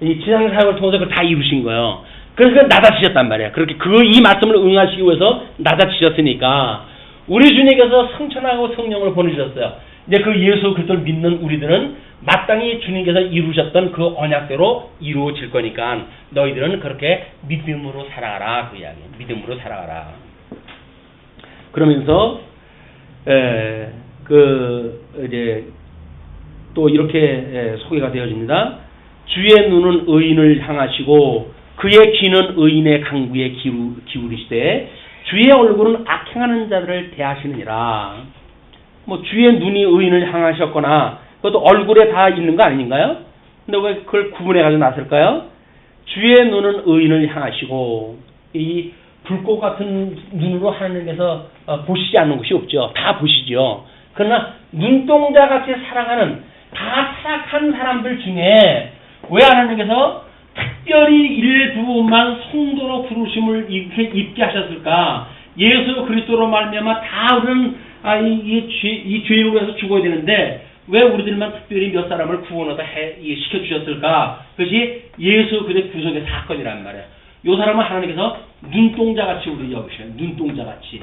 이 지상 사역을 통해서 그걸 다 이루신 거예요. 그래서 낮아지셨단 말이에요. 그렇게 이 말씀을 응하시기 위해서 낮아지셨으니까 우리 주님께서 성천하고 성령을 보내주셨어요. 이제 그 예수 그리스도를 믿는 우리들은 마땅히 주님께서 이루셨던 그 언약대로 이루어질 거니까 너희들은 그렇게 믿음으로 살아가라 그 이야기. 믿음으로 살아가라. 그러면서 이제 또 이렇게 소개가 되어집니다. 주의 눈은 의인을 향하시고 그의 귀는 의인의 강구에 기울이시되 주의 얼굴은 악행하는 자들을 대하시느니라. 뭐 주의 눈이 의인을 향하셨거나 그것도 얼굴에 다 있는 거 아닌가요? 근데 왜 그걸 구분해 가지고 나설까요? 주의 눈은 의인을 향하시고 이 불꽃 같은 눈으로 하나님께서 보시지 않는 것이 없죠. 다 보시죠. 그러나 눈동자같이 사랑하는 다 타락한 사람들 중에 왜 하나님께서 특별히 일부만 성도로 부르심을 입게 하셨을까? 예수 그리스도로 말미암아 다 우리는 이 죄로 해서 죽어야 되는데 왜 우리들만 특별히 몇 사람을 구원하다 시켜주셨을까? 그것이 예수 그리스도의 구속의 사건이란 말이에요. 이 사람은 하나님께서 눈동자같이 우리 여기셔요. 눈동자같이.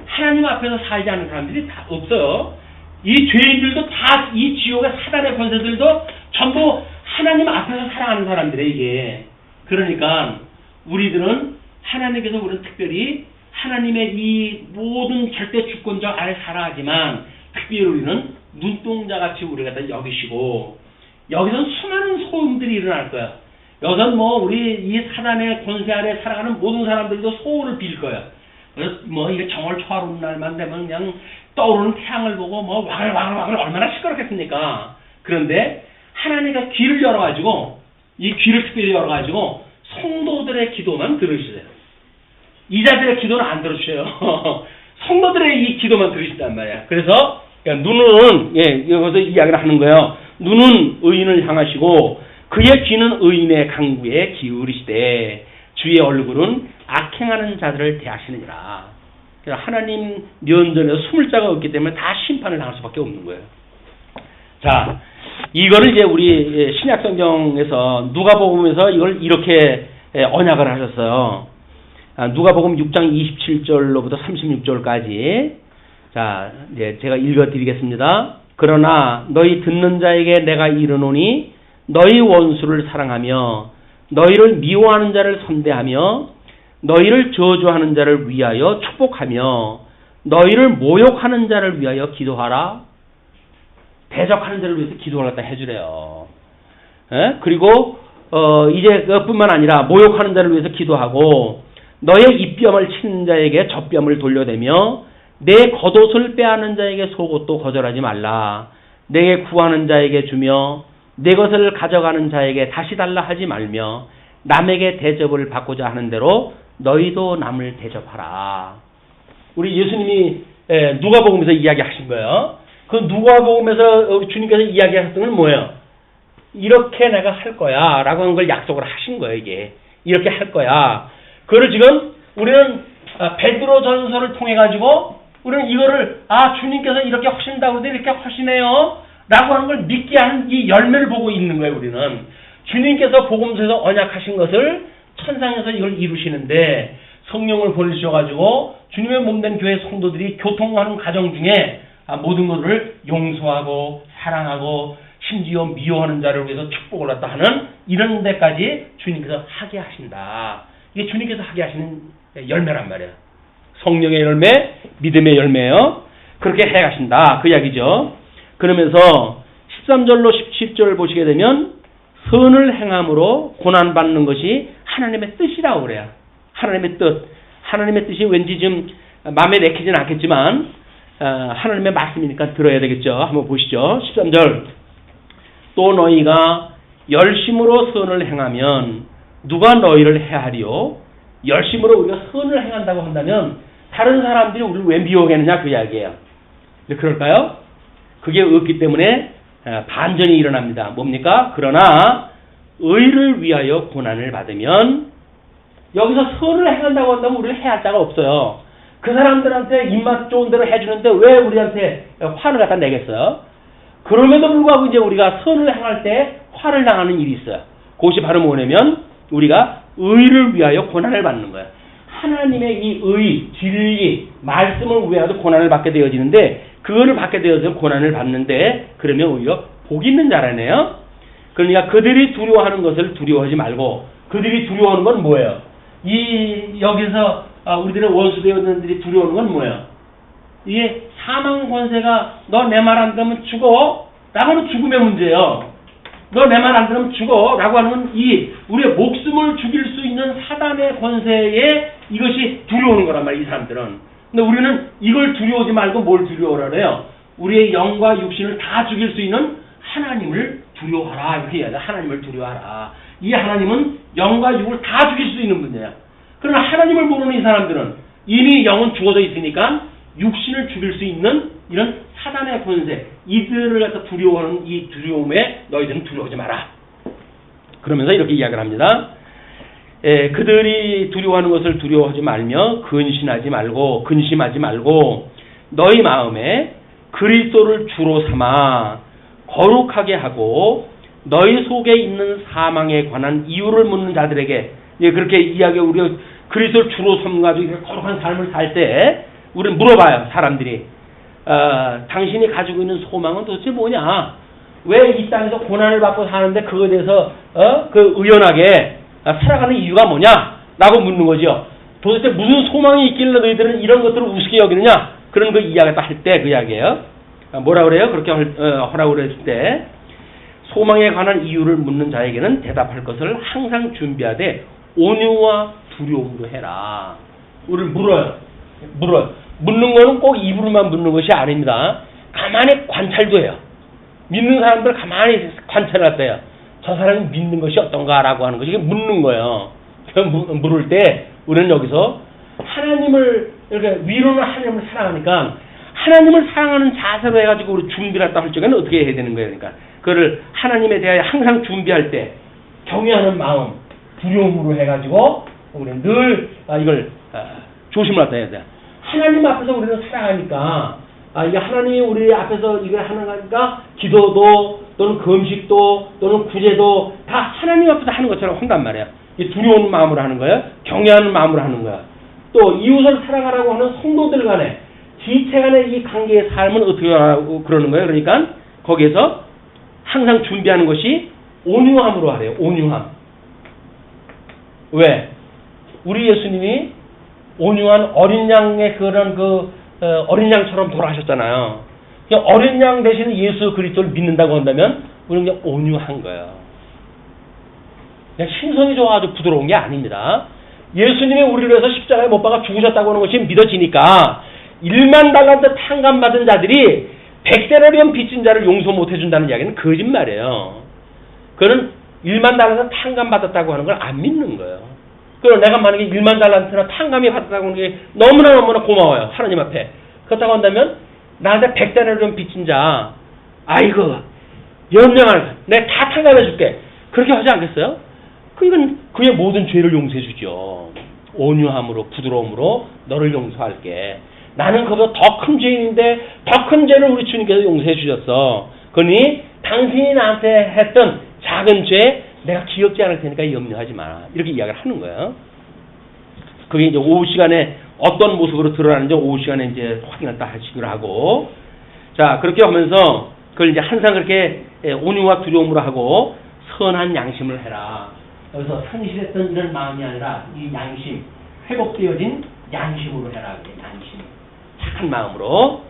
하나님 앞에서 살지 않는 사람들이 다 없어요. 이 죄인들도 다 이 지옥의 사단의 권세들도 전부 하나님 앞에서 살아가는 사람들이에요. 이게. 그러니까 우리들은 하나님께서 우리는 특별히 하나님의 이 모든 절대 주권자 아래 살아가지만 특별히 우리는 눈동자같이 우리가 다 여기시고 여기서는 수많은 소음들이 일어날 거야. 여기서는 뭐 우리 이 사단의 권세 아래 살아가는 모든 사람들도 소원을 빌 거야. 그래서 뭐 이게 정월 초하루 날만 되면 그냥 떠오르는 태양을 보고 뭐 와글와글 얼마나 시끄럽겠습니까? 그런데 하나님과 귀를 열어가지고 이 귀를 특별히 열어가지고 성도들의 기도만 들으시세요. 이자들의 기도는 안 들으셔요. 성도들의 이 기도만 들으신단 말이야. 그래서 눈은 여기서 이야기를 하는 거예요. 눈은 의인을 향하시고 그의 귀는 의인의 강구에 기울이시되 주의 얼굴은 악행하는 자들을 대하시느니라. 하나님 면전에서 숨을 자가 없기 때문에 다 심판을 당할 수밖에 없는 거예요. 자, 이거를 이제 우리 신약성경에서 누가복음에서 이걸 이렇게 언약을 하셨어요. 누가복음 6장 27절로부터 36절까지. 자, 이제 제가 읽어드리겠습니다. 그러나 너희 듣는 자에게 내가 이르노니 너희 원수를 사랑하며 너희를 미워하는 자를 선대하며 너희를 저주하는 자를 위하여 축복하며 너희를 모욕하는 자를 위하여 기도하라. 대적하는 자를 위해서 기도를 갖다 해주래요. 그리고 이제 그뿐만 아니라 모욕하는 자를 위해서 기도하고 너의 입병을 치는 자에게 젖병을 돌려대며 내 겉옷을 빼앗는 자에게 속옷도 거절하지 말라. 내게 구하는 자에게 주며 내 것을 가져가는 자에게 다시 달라 하지 말며 남에게 대접을 받고자 하는 대로 너희도 남을 대접하라. 우리 예수님이 누가복음에서 이야기하신 거예요. 그 누가복음에서 우리 주님께서 이야기하셨던 건 뭐예요? 이렇게 내가 할 거야 라고 한 걸 약속을 하신 거예요. 이게 이렇게 할 거야. 그걸 지금 우리는 베드로 전서를 통해 가지고 우리는 이거를 주님께서 이렇게 하신다고 이렇게 하시네요 라고 하는 걸 믿게 하는 이 열매를 보고 있는 거예요. 우리는 주님께서 복음서에서 언약하신 것을 천상에서 이걸 이루시는데 성령을 보내주셔가지고 주님의 몸된 교회 성도들이 교통하는 과정 중에 모든 것을 용서하고 사랑하고 심지어 미워하는 자를 위해서 축복을 갖다 하는 이런 데까지 주님께서 하게 하신다. 이게 주님께서 하게 하시는 열매란 말이에요. 성령의 열매, 믿음의 열매예요. 그렇게 해 가신다. 그 이야기죠. 그러면서 13절로 17절을 보시게 되면 선을 행함으로 고난받는 것이 하나님의 뜻이라고 그래요. 하나님의 뜻. 하나님의 뜻이 왠지 좀 마음에 내키진 않겠지만 하나님의 말씀이니까 들어야 되겠죠. 한번 보시죠. 13절. 또 너희가 열심으로 선을 행하면 누가 너희를 해하리요? 열심으로 우리가 선을 행한다고 한다면 다른 사람들이 우리를 왜 미워하겠느냐 그 이야기예요. 근데 그럴까요? 그게 없기 때문에 반전이 일어납니다. 뭡니까? 그러나 의를 위하여 고난을 받으면 여기서 선을 행한다고 한다면 우리를 해할 자가 없어요. 그 사람들한테 입맛 좋은 대로 해주는데 왜 우리한테 화를 갖다 내겠어요? 그럼에도 불구하고 이제 우리가 선을 행할 때 화를 당하는 일이 있어요. 그것이 바로 뭐냐면 우리가 의를 위하여 고난을 받는 거예요. 하나님의 이 의, 진리, 말씀을 위하여 고난을 받게 되어지는데 그거를 받게 되어서 고난을 받는데 그러면 오히려 복 있는 자라네요. 그러니까 그들이 두려워하는 것을 두려워하지 말고 그들이 두려워하는 건 뭐예요? 여기서 우리들의 원수되었는들이 두려워하는 건 뭐예요? 이게 사망 권세가 너 내 말 안 들으면 죽어 라고 하는 죽음의 문제예요. 너 내 말 안 들으면 죽어 라고 하는 우리의 목숨을 죽일 수 있는 사단의 권세에 이것이 두려우는 거란 말이에요. 이 사람들은. 근데 우리는 이걸 두려워하지 말고 뭘 두려워하라 그래요? 우리의 영과 육신을 다 죽일 수 있는 하나님을 두려워하라. 이렇게 이야기해요. 하나님을 두려워하라. 이 하나님은 영과 육을 다 죽일 수 있는 분이에요. 그러나 하나님을 모르는 이 사람들은 이미 영은 죽어져 있으니까 육신을 죽일 수 있는 이런 사단의 권세, 이들을 갖다 두려워하는 이 두려움에 너희들은 두려워하지 마라. 그러면서 이렇게 이야기를 합니다. 그들이 두려워하는 것을 두려워하지 말며 근심하지 말고 너희 마음에 그리스도를 주로 삼아 거룩하게 하고 너희 속에 있는 사망에 관한 이유를 묻는 자들에게 그렇게 이야기하고 우리가 그리스도를 주로 삼가지고 거룩한 삶을 살 때 우리는 물어봐요. 사람들이 당신이 가지고 있는 소망은 도대체 뭐냐? 왜 이 땅에서 고난을 받고 사는데 그거에 대해서 그 의연하게 살아가는 이유가 뭐냐? 라고 묻는 거죠. 도대체 무슨 소망이 있길래 너희들은 이런 것들을 우습게 여기느냐? 그런 그 이야기를 할 때 그 이야기예요. 뭐라 그래요? 그렇게 하라고 그랬을 때 소망에 관한 이유를 묻는 자에게는 대답할 것을 항상 준비하되 온유와 두려움으로 해라. 우리를 물어요. 묻는 거는 꼭 입으로만 묻는 것이 아닙니다. 가만히 관찰도 해요. 믿는 사람들 가만히 관찰할 때요. 저 사람이 믿는 것이 어떤가라고 하는 것이 묻는 거예요. 물을 때 우리는 여기서 하나님을 이렇게 위로는 하나님을 사랑하니까 하나님을 사랑하는 자세로 해가지고 우리 준비를 했다 할 적에는 어떻게 해야 되는 거예요? 그러니까 그거를 하나님에 대하여 항상 준비할 때 경외하는 마음, 두려움으로 해가지고 우리는 늘 이걸 조심을 갖다 해야 돼요. 하나님 앞에서 우리는 살아가니까 이게 하나님이 우리 앞에서 이걸 하는 거니까 기도도 또는 금식도 또는 구제도 다 하나님 앞에서 하는 것처럼 한단 말이에요. 두려운 마음으로 하는 거예요. 경외하는 마음으로 하는 거예요. 또 이웃을 사랑하라고 하는 성도들 간에 지체 간의 이 관계의 삶은 어떻게 하라고 그러는 거예요. 그러니까 거기에서 항상 준비하는 것이 온유함으로 하래요. 온유함. 왜? 우리 예수님이 온유한 어린 양의 그런 어린 양처럼 돌아가셨잖아요. 어린 양 대신 예수 그리스도를 믿는다고 한다면 우리는 그냥 온유한 거예요. 그냥 신성이 좋아가지고 부드러운 게 아닙니다. 예수님이 우리를 위해서 십자가에 못 박아 죽으셨다고 하는 것이 믿어지니까 1만 달란트 탕감받은 자들이 100데나리온 빚진 자를 용서 못 해준다는 이야기는 거짓말이에요. 그거는 1만 달란트 탕감받았다고 하는 걸 안 믿는 거예요. 그럼 내가 만약에 1만 달란트나 탕감이 받았다고 하는 게 너무나 고마워요. 하나님 앞에. 그렇다고 한다면 나한테 100데나리온 빚진 자 아이고 연명할 내가 다 탕감해 줄게. 그렇게 하지 않겠어요? 그건 그의 모든 죄를 용서해 주죠. 온유함으로 부드러움으로 너를 용서할게. 나는 그보다 더 큰 죄인인데 더 큰 죄를 우리 주님께서 용서해 주셨어. 그러니 당신이 나한테 했던 작은 죄 내가 기억지 않을 테니까 염려하지 마라. 이렇게 이야기를 하는 거예요. 그게 이제 오후 시간에 어떤 모습으로 드러나는지 오후 시간에 이제 확인을 다 하시기로 하고, 자 그렇게 하면서 그걸 이제 항상 그렇게 온유와 두려움으로 하고 선한 양심을 해라. 여기서 상실했던 이런 마음이 아니라 이 양심, 회복되어진 양심으로 해라. 양심, 착한 마음으로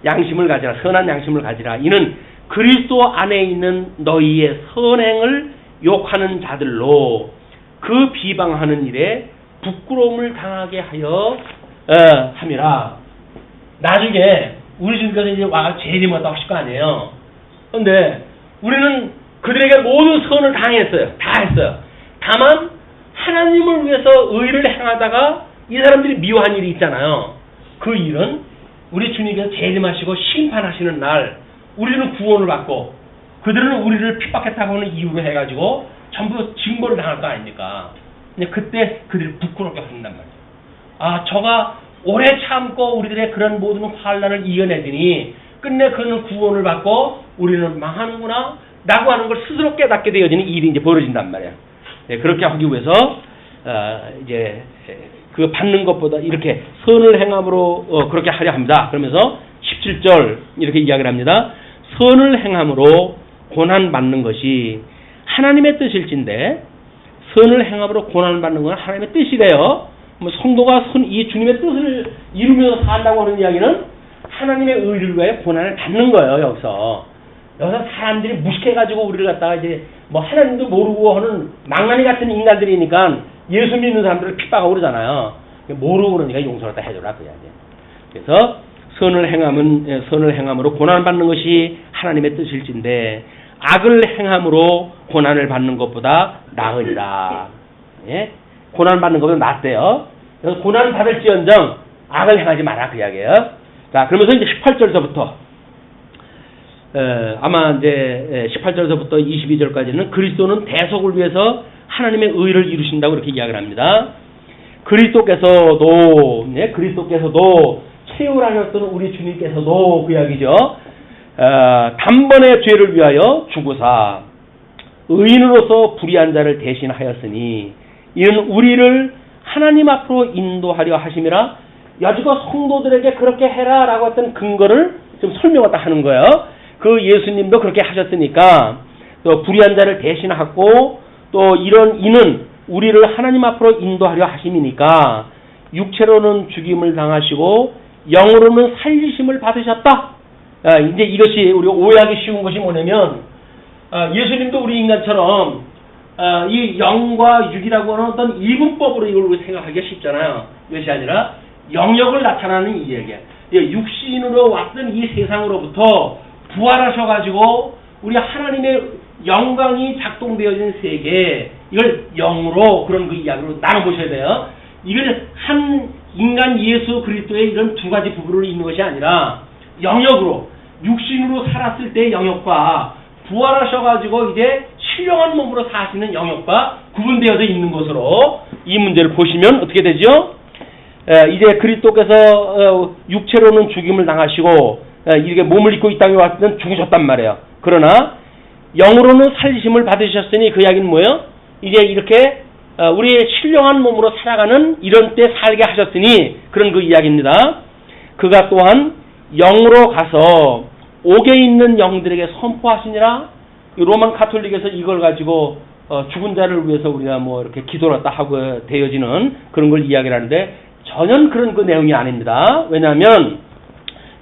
양심을 가지라. 선한 양심을 가지라. 이는 그리스도 안에 있는 너희의 선행을 욕하는 자들로 그 비방하는 일에 부끄러움을 당하게 하여 함이라. 나중에 우리 주님께서 이제 와서 재림하다 하실 거 아니에요. 그런데 우리는 그들에게 모든 선을 당했어요. 다 했어요. 다만 하나님을 위해서 의를 행하다가 이 사람들이 미워한 일이 있잖아요. 그 일은 우리 주님께서 재림하시고 심판하시는 날 우리는 구원을 받고 그들은 우리를 핍박했다고 하는 이유로 해가지고 전부 징벌을 당할 거 아닙니까? 근데 그때 그들이 부끄럽게 한단 말이에요. 저가 오래 참고 우리들의 그런 모든 환난을 이겨내더니 끝내 그는 구원을 받고 우리는 망하는구나 라고 하는 걸 스스로 깨닫게 되어지는 일이 이제 벌어진단 말이에요. 네, 그렇게 하기 위해서 이제 그 받는 것보다 이렇게 선을 행함으로 그렇게 하려 합니다. 그러면서 17절 이렇게 이야기를 합니다. 선을 행함으로 고난받는 것이 하나님의 뜻일진데, 선을 행함으로 고난받는 건 하나님의 뜻이래요. 뭐 성도가 이 주님의 뜻을 이루면서 산다고 하는 이야기는 하나님의 의를 위해 고난을 받는 거예요. 여기서 사람들이 무식해가지고 우리를 갖다가 이제 뭐 하나님도 모르고 하는 망나니 같은 인간들이니까 예수 믿는 사람들을 핍박하고 그러잖아요. 모르고 그러니까 용서를 다 해줘라 그 이야기. 그래서 선을 행함으로 고난받는 것이 하나님의 뜻일진데 악을 행함으로 고난을 받는 것보다 나으니라. 예? 고난 받는 것보다 낫대요. 그래서 고난 받을지언정 악을 행하지 마라 그 이야기예요. 자, 그러면서 이제 18절서부터 아마 이제 18절서부터 22절까지는 그리스도는 대속을 위해서 하나님의 의를 이루신다고 이렇게 이야기를 합니다. 그리스도께서도 채울하셨던 우리 주님께서도 그 이야기죠. 단번에 죄를 위하여 죽으사 의인으로서 불의한 자를 대신하였으니 이는 우리를 하나님 앞으로 인도하려 하심이라. 여지껏 성도들에게 그렇게 해라라고 했던 근거를 좀 설명하다 하는 거예요. 그 예수님도 그렇게 하셨으니까 또 불의한 자를 대신하고 또 이는 우리를 하나님 앞으로 인도하려 하심이니까 육체로는 죽임을 당하시고 영으로는 살리심을 받으셨다. 이제 이것이 우리가 오해하기 쉬운 것이 뭐냐면 예수님도 우리 인간처럼 이 영과 육이라고 하는 어떤 이분법으로 이걸 우리가 생각하기가 쉽잖아요. 이것이 아니라 영역을 나타나는 이 얘기야. 육신으로 왔던 이 세상으로부터 부활하셔가지고 우리 하나님의 영광이 작동되어진 세계, 이걸 영으로 그런 그 이야기로 나눠보셔야 돼요. 이걸 한 인간 예수 그리스도의 이런 두 가지 부분으로 있는 것이 아니라 영역으로, 육신으로 살았을 때의 영역과 부활하셔가지고 이제 신령한 몸으로 사시는 영역과 구분되어져 있는 것으로 이 문제를 보시면 어떻게 되죠? 이제 그리스도께서 육체로는 죽임을 당하시고 이렇게 몸을 입고 이 땅에 왔을 때는 죽으셨단 말이에요. 그러나 영으로는 살리심을 받으셨으니 그 이야기는 뭐예요? 이제 이렇게 우리의 신령한 몸으로 살아가는 이런 때 살게 하셨으니 그런 그 이야기입니다. 그가 또한 영으로 가서 옥에 있는 영들에게 선포하시니라. 로만 카톨릭에서 이걸 가지고 죽은 자를 위해서 우리가 뭐 이렇게 기도를 했다 하고 되어지는 그런 걸 이야기를 하는데 전혀 그런 그 내용이 아닙니다. 왜냐하면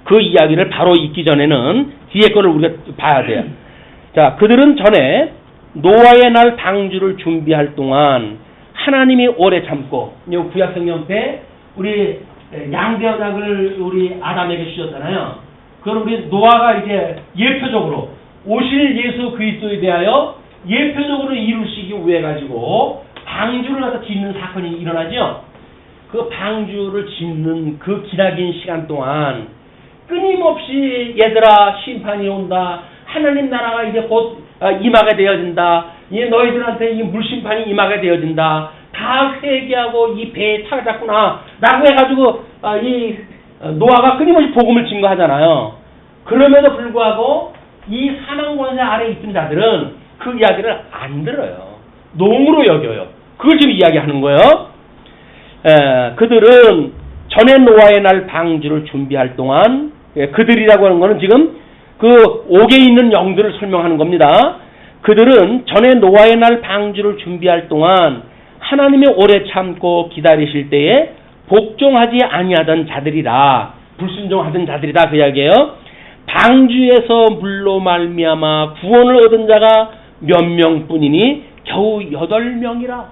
그 이야기를 바로 읽기 전에는 뒤에 거를 우리가 봐야 돼요. 자, 그들은 전에 노아의 날 방주를 준비할 동안 하나님이 오래 참고, 구약성경에 우리 양대언약을 우리 아담에게 주셨잖아요. 그걸 우리 노아가 이제 예표적으로 오실 예수 그리스도에 대하여 예표적으로 이루시기 위해 가지고 방주를 갖다 짓는 사건이 일어나죠. 그 방주를 짓는 그 기나긴 시간 동안 끊임없이 얘들아 심판이 온다. 하나님 나라가 이제 곧 임하게 되어진다. 이제 너희들한테 이 물심판이 임하게 되어진다. 다 회개하고 이 배에 타자꾸나 라고 해가지고 이 노아가 끊임없이 복음을 증거하잖아요. 그럼에도 불구하고 이 사망 권세 아래 있던 자들은 그 이야기를 안 들어요. 농으로 여겨요. 그걸 지금 이야기하는 거예요. 그들은 전에 노아의 날 방주를 준비할 동안, 그들이라고 하는 거는 지금 그 옥에 있는 영들을 설명하는 겁니다. 그들은 전에 노아의 날 방주를 준비할 동안 하나님의 오래 참고 기다리실 때에 복종하지 아니하던 자들이라, 불순종하던 자들이다 그 이야기예요. 방주에서 물로 말미암아 구원을 얻은 자가 몇 명뿐이니 겨우 8명이라.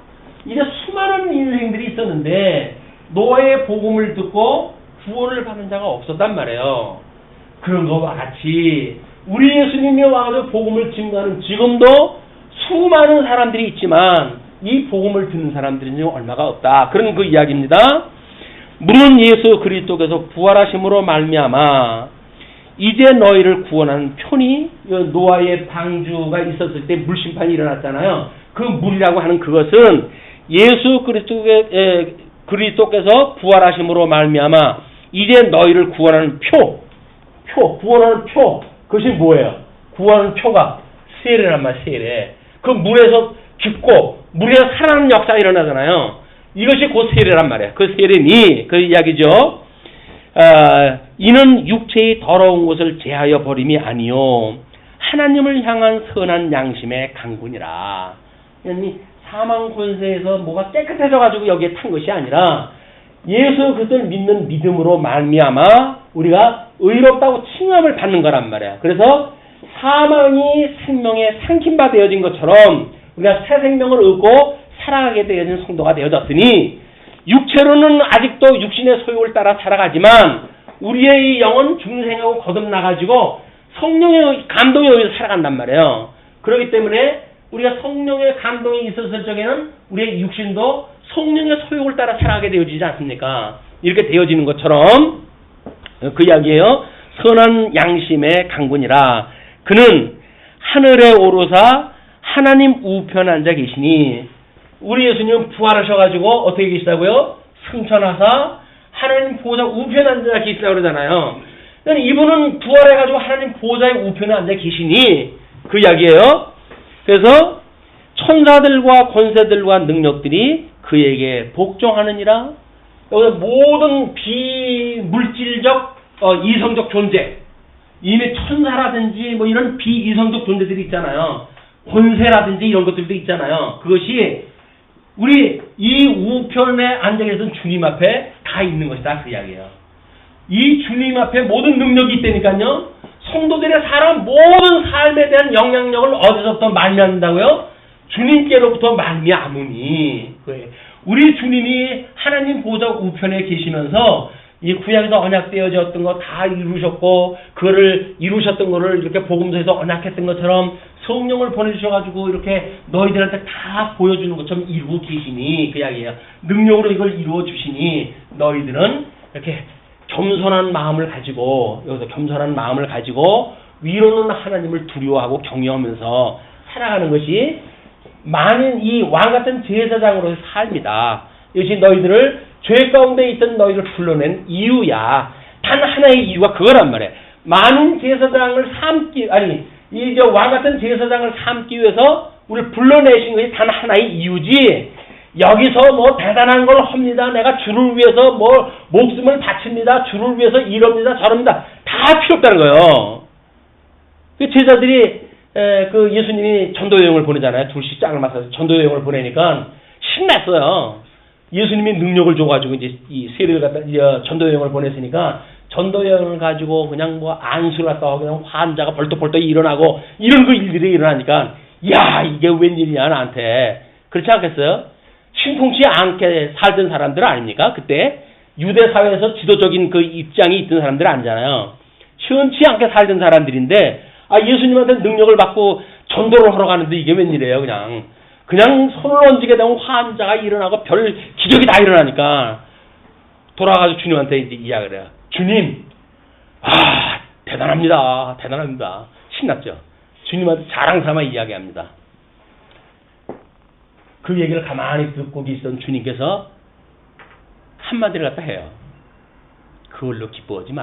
이제 수많은 인생들이 있었는데 노아의 복음을 듣고 구원을 받는 자가 없었단 말이에요. 그런 것과 같이 우리 예수님이 와서 복음을 증거하는 지금도 수많은 사람들이 있지만 이 복음을 듣는 사람들은 얼마가 없다. 그런 그 이야기입니다. 물은 예수 그리스도께서 부활하심으로 말미암아 이제 너희를 구원하는 편이, 노아의 방주가 있었을 때 물심판이 일어났잖아요. 그 물이라고 하는 그것은 예수 그리스도께서 부활하심으로 말미암아 이제 너희를 구원하는 구원하는 표. 그것이 뭐예요? 구원하는 표가 세례란 말, 세례. 그 물에서 죽고 물에서 살아나는 역사가 일어나잖아요. 이것이 곧 세례란 말이에요. 그 세례니 그 이야기죠. 이는 육체의 더러운 것을 제하여 버림이 아니요 하나님을 향한 선한 양심의 강군이라. 그러니 사망 권세에서 뭐가 깨끗해져 가지고 여기에 탄 것이 아니라 예수 그리스도를 믿는 믿음으로 말미암아 우리가 의롭다고 칭함을 받는 거란 말이야. 그래서 사망이 생명의 상kim바 되어진 것처럼 우리가 새 생명을 얻고 살아가게 되어진 성도가 되어졌으니 육체로는 아직도 육신의 소욕을 따라 살아가지만 우리의 영은 중생하고 거듭나가지고 성령의 감동에 의해서 살아간단 말이에요. 그렇기 때문에 우리가 성령의 감동이 있었을 적에는 우리의 육신도 성령의 소욕을 따라 살아가게 되어지지 않습니까? 이렇게 되어지는 것처럼 그 이야기예요. 선한 양심의 강군이라. 그는 하늘에 오르사 하나님 우편에 앉아 계시니 우리 예수님은 부활하셔가지고 어떻게 계시다고요? 승천하사 하나님 보좌 우편에 앉아 계시다고 그러잖아요. 그러니까 이분은 부활해가지고 하나님 보좌의 우편에 앉아 계시니 그 이야기예요. 그래서 천사들과 권세들과 능력들이 그에게 복종하느니라. 여기서 모든 비물질적 이성적 존재, 이미 천사라든지 뭐 이런 비이성적 존재들이 있잖아요. 권세라든지 이런 것들도 있잖아요. 그것이 우리 이 우편에 앉아 계신 주님 앞에 다 있는 것이다 그 이야기예요. 이 주님 앞에 모든 능력이 있다니까요. 성도들의 살아온 모든 삶에 대한 영향력을 어디서부터 말미암는다고요? 주님께로부터 말미암으니. 우리 주님이 하나님 보좌 우편에 계시면서 이 구약에서 언약되어졌던 거 다 이루셨고 그거를 이루셨던 거를 이렇게 복음서에서 언약했던 것처럼 성령을 보내주셔가지고 이렇게 너희들한테 다 보여주는 것처럼 이루고 계시니 그 이야기예요. 능력으로 이걸 이루어 주시니 너희들은 이렇게 겸손한 마음을 가지고 여기서 겸손한 마음을 가지고 위로는 하나님을 두려워하고 경외하면서 살아가는 것이 많은 이 왕같은 제사장으로의 삶이다. 이것이 너희들을 죄 가운데 있던 너희를 불러낸 이유야. 단 하나의 이유가 그거란 말이야. 많은 제사장을 삼기 이 왕같은 제사장을 삼기 위해서 우리를 불러내신 것이 단 하나의 이유지. 여기서 뭐 대단한 걸 합니다. 내가 주를 위해서 뭐 목숨을 바칩니다. 주를 위해서 이럽니다. 저럽니다. 다 필요 없다는 거예요. 그 제자들이 그 예수님이 전도 여행을 보내잖아요. 둘씩 짝을 맞춰서 전도 여행을 보내니까 신났어요. 예수님이 능력을 줘가지고 이제 이 세례를 갖다 전도 여행을 보냈으니까 전도 여행을 가지고 그냥 뭐 안수를 갖다 하고 그냥 환자가 벌떡벌떡 일어나고 이런 그 일들이 일어나니까 야 이게 웬일이야 나한테. 그렇지 않겠어요? 신통치 않게 살던 사람들 아닙니까? 그때 유대 사회에서 지도적인 그 입장이 있던 사람들 아니잖아요. 시원치 않게 살던 사람들인데 예수님한테 능력을 받고 전도를 하러 가는데 이게 웬일이에요? 그냥 손을 얹게 되면 환자가 일어나고 별 기적이 다 일어나니까 돌아가서 주님한테 이제 이야기를 해요. 주님, 대단합니다. 대단합니다. 신났죠. 주님한테 자랑삼아 이야기합니다. 그 얘기를 가만히 듣고 계시던 주님께서 한마디를 갖다 해요. 그걸로 기뻐하지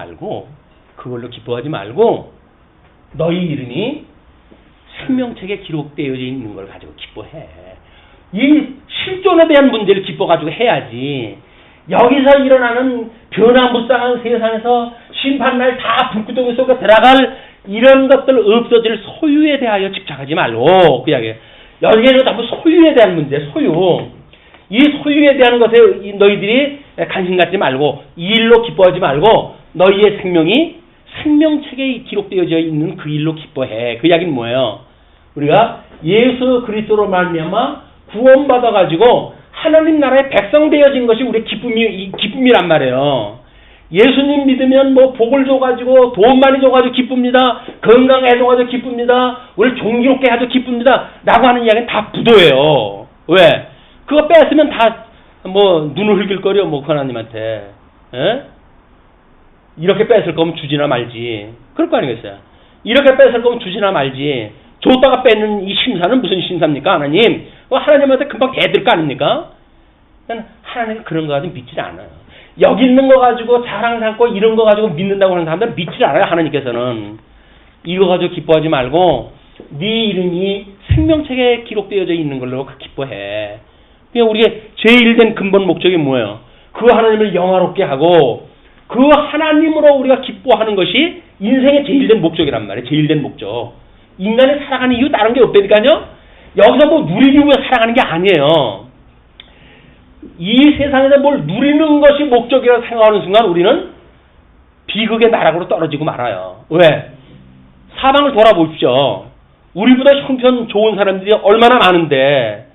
말고 너희 이름이 생명책에 기록되어 있는 걸 가지고 기뻐해. 이 실존에 대한 문제를 기뻐가지고 해야지. 여기서 일어나는 변화무쌍한 세상에서 심판날 다 불구덩이 속에 들어갈 이런 것들 없어질 소유에 대하여 집착하지 말고 그 이야기예요. 여기에는 전부 소유에 대한 문제, 소유. 이 소유에 대한 것에 너희들이 관심 갖지 말고 이 일로 기뻐하지 말고 너희의 생명이 생명책에 기록되어져 있는 그 일로 기뻐해. 그 이야기는 뭐예요? 우리가 예수 그리스도로 말미암아 구원받아 가지고 하나님 나라의 백성 되어진 것이 우리의 기쁨이란 말이에요. 예수님 믿으면 뭐 복을 줘가지고 돈 많이 줘가지고 기쁩니다. 건강해줘가지고 기쁩니다. 우리를 존귀롭게 해도 기쁩니다. 라고 하는 이야기는 다 부도예요. 왜? 그거 뺐으면 다 뭐 눈을 흘길거려 뭐 하나님한테. 에? 이렇게 뺐을 거면 주지나 말지. 그럴 거 아니겠어요? 이렇게 뺐을 거면 주지나 말지. 줬다가 뺏는 이 심사는 무슨 심사입니까, 하나님? 하나님한테 금방 대들 거 아닙니까? 하나님은 그런 거 가지고 믿지 않아요. 여기 있는 거 가지고 자랑 삼고 이런 거 가지고 믿는다고 하는 사람들은 믿지 않아요, 하나님께서는. 이거 가지고 기뻐하지 말고 네 이름이 생명책에 기록되어져 있는 걸로 기뻐해. 그냥 우리의 제일 된 근본 목적이 뭐예요? 그 하나님을 영화롭게 하고 그 하나님으로 우리가 기뻐하는 것이 인생의 제일된 목적이란 말이에요. 제일된 목적. 인간이 살아가는 이유 다른 게 없다니까요. 여기서 뭐 누리기 위해 살아가는 게 아니에요. 이 세상에서 뭘 누리는 것이 목적이라고 생각하는 순간 우리는 비극의 나락으로 떨어지고 말아요. 왜? 사방을 돌아보십시오. 우리보다 형편 좋은 사람들이 얼마나 많은데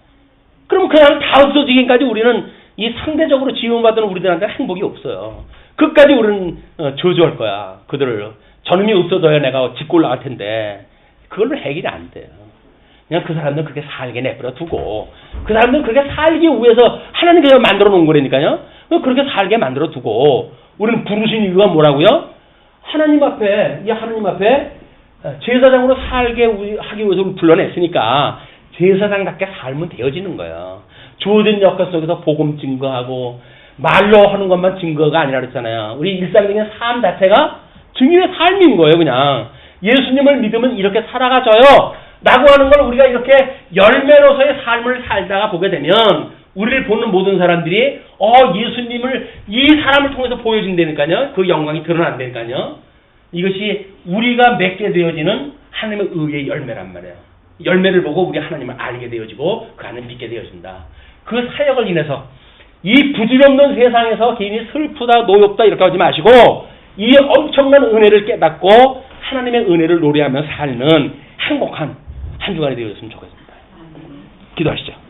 그럼 그냥 다 없어지기까지 우리는 이 상대적으로 지원받은 우리들한테 행복이 없어요. 끝까지 우리는 저주할 거야. 그들을 저놈이 없어져야 내가 짓고 올라갈 텐데 그걸로 해결이 안 돼요. 그냥 그 사람들은 그렇게 살게 내버려 두고 그 사람들은 그렇게 살기 위해서 하나님 그냥 만들어 놓은 거라니까요. 그렇게 살게 만들어 두고 우리는 부르신 이유가 뭐라고요? 하나님 앞에 제사장으로 살게 하기 위해서 불러냈으니까 제사장답게 살면 되어지는 거예요. 주어진 역할 속에서 복음 증거하고 말로 하는 것만 증거가 아니라 그랬잖아요. 우리 일상적인 삶 자체가 증인의 삶인 거예요. 그냥 예수님을 믿으면 이렇게 살아가져요 라고 하는 걸 우리가 이렇게 열매로서의 삶을 살다가 보게 되면 우리를 보는 모든 사람들이 예수님을 이 사람을 통해서 보여준다니까요. 그 영광이 드러난다니까요. 이것이 우리가 맺게 되어지는 하나님의 의의 열매란 말이에요. 열매를 보고 우리 하나님을 알게 되어지고 그 안을 믿게 되어진다. 그 사역을 인해서 이 부질없는 세상에서 개인이 슬프다 노엽다 이렇게 하지 마시고 이 엄청난 은혜를 깨닫고 하나님의 은혜를 노래하며 살는 행복한 한 주간이 되었으면 좋겠습니다. 기도하시죠.